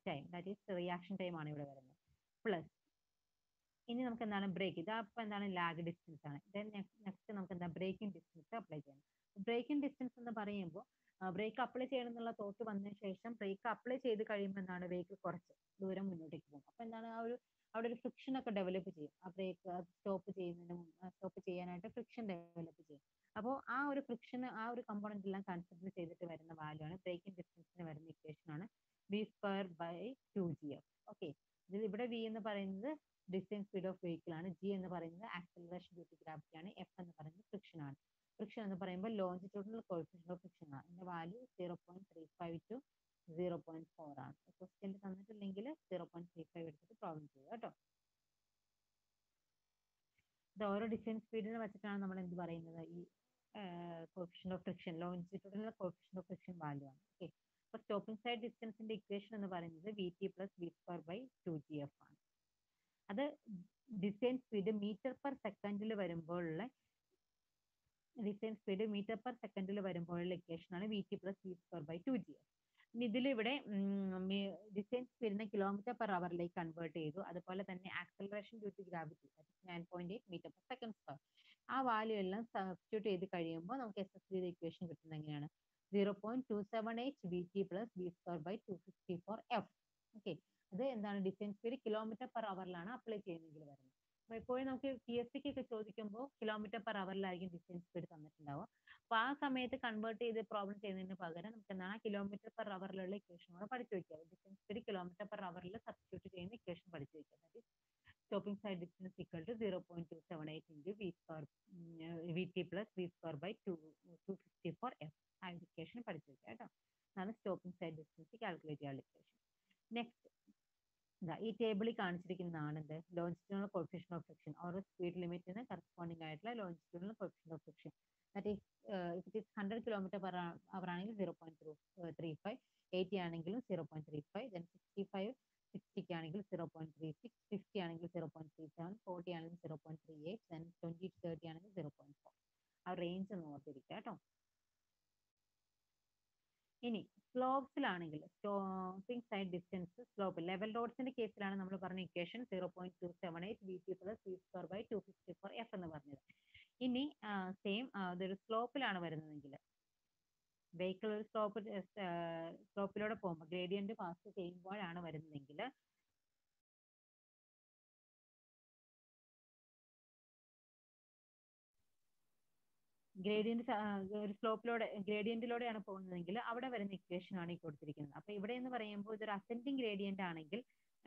time, that is reaction time ആണ് ഇവിടെ വരുന്നത്. പ്ലസ് ഇനി നമുക്ക് എന്താണ് ബ്രേക്ക്, ഇതപ്പോൾ എന്താണ് ലാഗ് ഡിസ്റ്റൻസ് ആണ്. ദെൻ നെക്സ്റ്റ് നമുക്ക് എന്താ ബ്രേക്കിംഗ് ഡിസ്റ്റൻസ് അപ്ലൈ ചെയ്യണം. ബ്രേക്കിംഗ് ഡിസ്റ്റൻസ് എന്ന് പറയുമ്പോൾ ബ്രേക്ക് അപ്ലൈ ചെയ്യണം എന്നുള്ള തോട്ട് വന്നതിന് ശേഷം ബ്രേക്ക് അപ്ലൈ ചെയ്ത് കഴിയുമ്പോൾ എന്താണ് വെഹിക്കിൾ കുറച്ച് ദൂരം മുന്നോട്ടേക്ക് പോകും. അപ്പൊ എന്താണ് അവിടെ ഒരു ഫ്രിക്ഷൻ ഒക്കെ ഡെവലപ്പ് ചെയ്യും. ആ ബ്രേക്ക് സ്റ്റോപ്പ് ചെയ്യാനായിട്ട് ഫ്രിക്ഷൻ ഡെവലപ്പ് ചെയ്യും. അപ്പോൾ ആ ഒരു ഫ്രിക്ഷൻ, ആ ഒരു കമ്പോണന്റ് എല്ലാം കൺസിഡർ ചെയ്തിട്ട് വരുന്ന വാല്യൂ ആണ് ബ്രേക്കിംഗ് ഡിസ്റ്റൻസിന് വരുന്ന ഇക്വേഷൻ ആണ് v²/2gf. ഓക്കെ, ഇതിൽ ഇവിടെ v എന്ന് പറയുന്നത് ഡിസ്റ്റൻസ് സ്പീഡ് ഓഫ് വെഹിക്കിൾ ആണ്, g എന്ന് പറയുന്നത് ആക്സലറേഷൻ ഡ്യൂ ടു ഗ്രാവിറ്റി ആണ്, f എന്ന് പറയുന്നത് ഫ്രിക്ഷൻ ആണ്. ഫ്രിക്ഷൻ എന്ന് പറയുമ്പോൾ ലോഞ്ചിറ്റ്യൂഡിനൽ കോഎഫിഷ്യന്റ് ഓഫ് ഫ്രിക്ഷൻ ആണ്. ഇതിന്റെ വാല്യൂ 0.35 to 0.4 ആണ്. ക്വസ്റ്റ്യൻ തന്നിട്ടില്ലെങ്കിൽ 0.35 എടുത്തിട്ട് പ്രോബ്ലം ചെയ്യുക കേട്ടോ. ഇത് ഓരോ ഡിസ്റ്റൻസ് സ്പീഡിനെ വെച്ചിട്ടാണ് നമ്മൾ എന്ത് പറയുന്നത്, ഈ coefficient of friction, longitudinal coefficient of friction value ആണ്. ഓക്കെ, അപ്പൊ സ്റ്റോപ്പിംഗ് സൈഡ് ഡിസ്റ്റൻസിന്റെ ഇക്വേഷൻ എന്ന് പറയുന്നത് vt+v²/2gf ആണ്. അത് ഡിസ്റ്റൻസ് സ്പീഡ് മീറ്റർ പെർ സെക്കൻഡിൽ വരുമ്പോഴുള്ള ഡിസൈൻ സ്പീഡ് മീറ്റർ പെർ സെക്കൻഡിൽ വരുമ്പോഴുള്ള ഇക്വേഷൻ ആണ് V T plus V square by 2 GS. ഇതിലിവിടെ ഡിസൈൻ സ്പീഡിനെ കിലോമീറ്റർ പെർ അവറിലേക്ക് കൺവേർട്ട് ചെയ്തു. അതുപോലെ തന്നെ acceleration due to gravity 9.8 meter per second square. ആ വാല്യൂ എല്ലാം സബ്സ്റ്റിറ്റ്യൂട്ട് ചെയ്ത് കഴിയുമ്പോൾ നമുക്ക് എസ് എസ് ഡിയുടെ ഇക്വേഷൻ കിട്ടുന്നത് എങ്ങനെയാണ്? 0.278 V T plus V square by 254 F. Okay, അത് എന്താണ്? ഡിസൈൻ സ്പീഡ് കിലോമീറ്റർ പെർ അവറിലാണ് അപ്ലൈ ചെയ്യുന്നതെങ്കിൽ വരുന്നത്. അപ്പോൾ എപ്പോഴും നമുക്ക് പി എസ് സിക്ക് ഒക്കെ ചോദിക്കുമ്പോൾ കിലോമീറ്റർ പെർ അവറിലായിരിക്കും ഡിസൈൻ സ്പീഡ് തന്നിട്ടുണ്ടാവുക. അപ്പോൾ ആ സമയത്ത് കൺവേർട്ട് ചെയ്ത് പ്രോബ്ലം ചെയ്യുന്നതിന് പകരം നമുക്ക് എന്താണ് കിലോമീറ്റർ പെർ അവറിലുള്ള ഇക്വേഷൻ കൂടെ പഠിച്ചു വെക്കുക. ഡിസൈൻ സ്പീഡ് കിലോമീറ്റർ പെർ അവറിൽ സബ്സ്റ്റിറ്റ്യൂട്ട് ചെയ്യുന്ന ഇക്വേഷൻ പഠിച്ചു വെക്കുക. That is stopping sight distance equal to 0.278 into V square V T plus V square by 254 F. ആ ഇക്വേഷൻ പഠിച്ചു വെക്കുക കേട്ടോ. അതാണ് സ്റ്റോപ്പിംഗ് സൈഡ് ഡിസ്റ്റൻസ് കാൽക്കുലേറ്റ് ചെയ്യാനുള്ള ഇക്വേഷൻ. നെക്സ്റ്റ്, ഈ ടേബിളിൽ കാണിച്ചിരിക്കുന്നതാണ് എന്ത്? Longitudinal coefficient of friction or speed ലിമിറ്റിന് കറസ്പോണ്ടിങ് ആയിട്ടുള്ള longitudinal coefficient of friction. That is if it is 100 km/h ആണെങ്കിൽ 0.35, 80 ആണെങ്കിലും 0.35, then 65 60 ആണെങ്കിൽ 0.36, 50 ആണെങ്കിൽ 0.37, 40 ആണെങ്കിൽ 0.38, then 20 30 ആണെങ്കിൽ 0.4. ആ റേഞ്ച് ഒന്ന് ഓർത്തിരിക്കുക കേട്ടോ. ഇനി സ്ലോപ്സിലാണെങ്കിൽ stopping sight distance slope level റോഡ്സിന്റെ കേസിലാണ് നമ്മൾ പറഞ്ഞ equation 0.278 V T plus V square by 254 F എന്ന് പറഞ്ഞത്. ഇനി സെയിം ഇതൊരു സ്ലോപ്പിലാണ് വരുന്നതെങ്കിൽ, വെഹിക്കിൾ ഒരു സ്ലോപ്പിലൂടെ പോകുമ്പോൾ ഗ്രേഡിയന്റ് പാസ് ചെയ്യുമ്പോഴാണ് വരുന്നതെങ്കിൽ ഒരു ഗ്രേഡിയന്റിലൂടെയാണ് പോകുന്നതെങ്കിൽ അവിടെ വരുന്ന ഇക്വേഷൻ ആണ് ഈ കൊടുത്തിരിക്കുന്നത്. അപ്പൊ ഇവിടെ എന്ന് പറയുമ്പോൾ ഇതൊരു അസെൻഡിങ് ഗ്രേഡിയന്റ് ആണെങ്കിൽ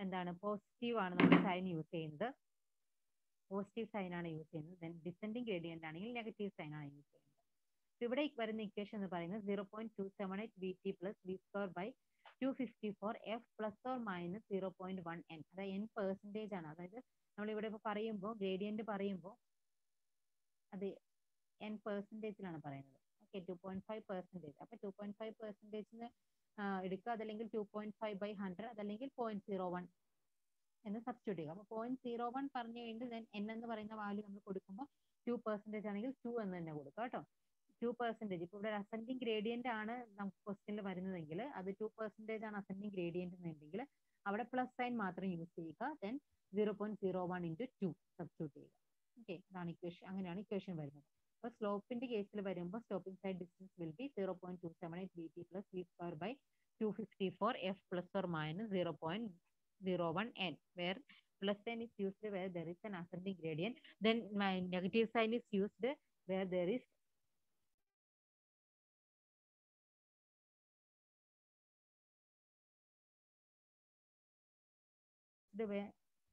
എന്താണ്? പോസിറ്റീവ് ആണ് നമ്മൾ സൈൻ യൂസ് ചെയ്യുന്നത്. പോസിറ്റീവ് സൈൻ ആണ് യൂസ് ചെയ്യുന്നത്. ദെൻ ഡിസെൻഡിങ് ഗ്രേഡിയന്റ് ആണെങ്കിൽ നെഗറ്റീവ് സൈൻ ആണ് യൂസ് ചെയ്യുന്നത്. ഇവിടെ വരുന്ന ഇക്വേഷൻ എന്ന് പറയുന്നത് 0.278 V T plus V square by 254 F plus or minus 0.1 N. അതായത് N പെർസെൻറ്റേജ് ആണ്. അതായത് നമ്മളിവിടെ ഇപ്പോൾ പറയുമ്പോൾ ഗ്രേഡിയന്റ് പറയുമ്പോൾ അത് N പെർസെൻറ്റേജിലാണ് പറയുന്നത്. ഓക്കെ, 2.5%. അപ്പൊ 2.5%ന് എടുക്കുക. അതല്ലെങ്കിൽ 2.5/100, അതല്ലെങ്കിൽ 0.01 എന്ന് സബ്സ്റ്റിറ്റ്യൂട്ട് ചെയ്യുക. അപ്പോൾ 0.01 പറഞ്ഞു കഴിഞ്ഞാൽ then N എന്ന് പറയുന്ന വാല്യൂ നമ്മൾ കൊടുക്കുമ്പോൾ 2% ആണെങ്കിൽ 2 എന്ന് തന്നെ കൊടുക്കുക കേട്ടോ. 2%. ഇപ്പോൾ ഇവിടെ അസെൻഡിങ് ഗ്രേഡിയന്റ് ആണ് നമുക്ക് ക്വസ്റ്റ്യനിൽ വരുന്നതെങ്കിൽ, അത് 2% ആണ് അസെൻഡിങ് ഗ്രേഡിയന്റ് എന്നുണ്ടെങ്കിൽ അവിടെ പ്ലസ് സൈൻ മാത്രം യൂസ് ചെയ്യുക. ദെൻ 0.01 ഇൻറ്റു 2 സബ്സ്റ്റിറ്റ്യൂട്ട് ചെയ്യുക. ഓക്കെ, അതാണ് ഇക്വേഷൻ. അങ്ങനെയാണ് ഇക്വേഷൻ വരുന്നത്. അപ്പോൾ സ്ലോപ്പിന്റെ കേസിൽ വരുമ്പോൾ stopping sight distance will be 0.278 V T plus V square by 254 F plus or minus 0.01 N, where plus sign is used where there is an ascending gradient. Then my negative sign is used where there is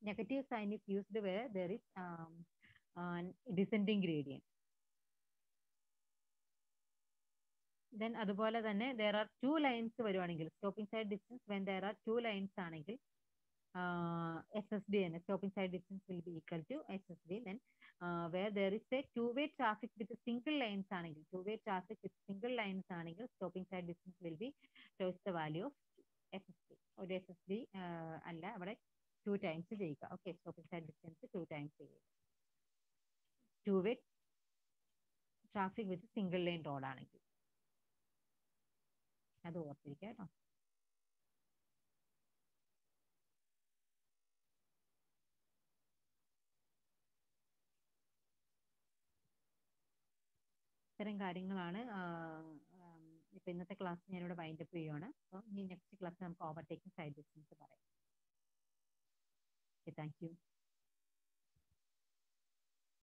negative sign is used where there is descending gradient. Then അതുപോലെ തന്നെ there are two lines വരുവാണെങ്കിൽ stopping side distance when there are two lines ആണെങ്കിൽ SSD and stopping side distance will be equal to SSD. Then where there is a two-way traffic with single lines ആണെങ്കിൽ, two-way traffic with single lines ആണെങ്കിൽ stopping side distance will be twice the value of SSD. ഒരു SSD അല്ല, അവിടെ 2 times ചെയ്യുക. Okay, stopping side distance 2 times ചെയ്യുക. two-way traffic with single lane road ആണെങ്കിൽ അത് ഓർത്തിരിക്കുക കേട്ടോ. ഇത്തരം കാര്യങ്ങളാണ് ഇപ്പൊ ഇന്നത്തെ ക്ലാസ് ഞാനിവിടെ വൈൻഡ് അപ്പ് ചെയ്യുവാണ്. അപ്പോൾ ഇനി നെക്സ്റ്റ് ക്ലാസ് നമുക്ക് ഓവർടേക്കിംഗ് സൈഡ് ഡിസ്റ്റൻസ് പറയാം. Okay, thank you.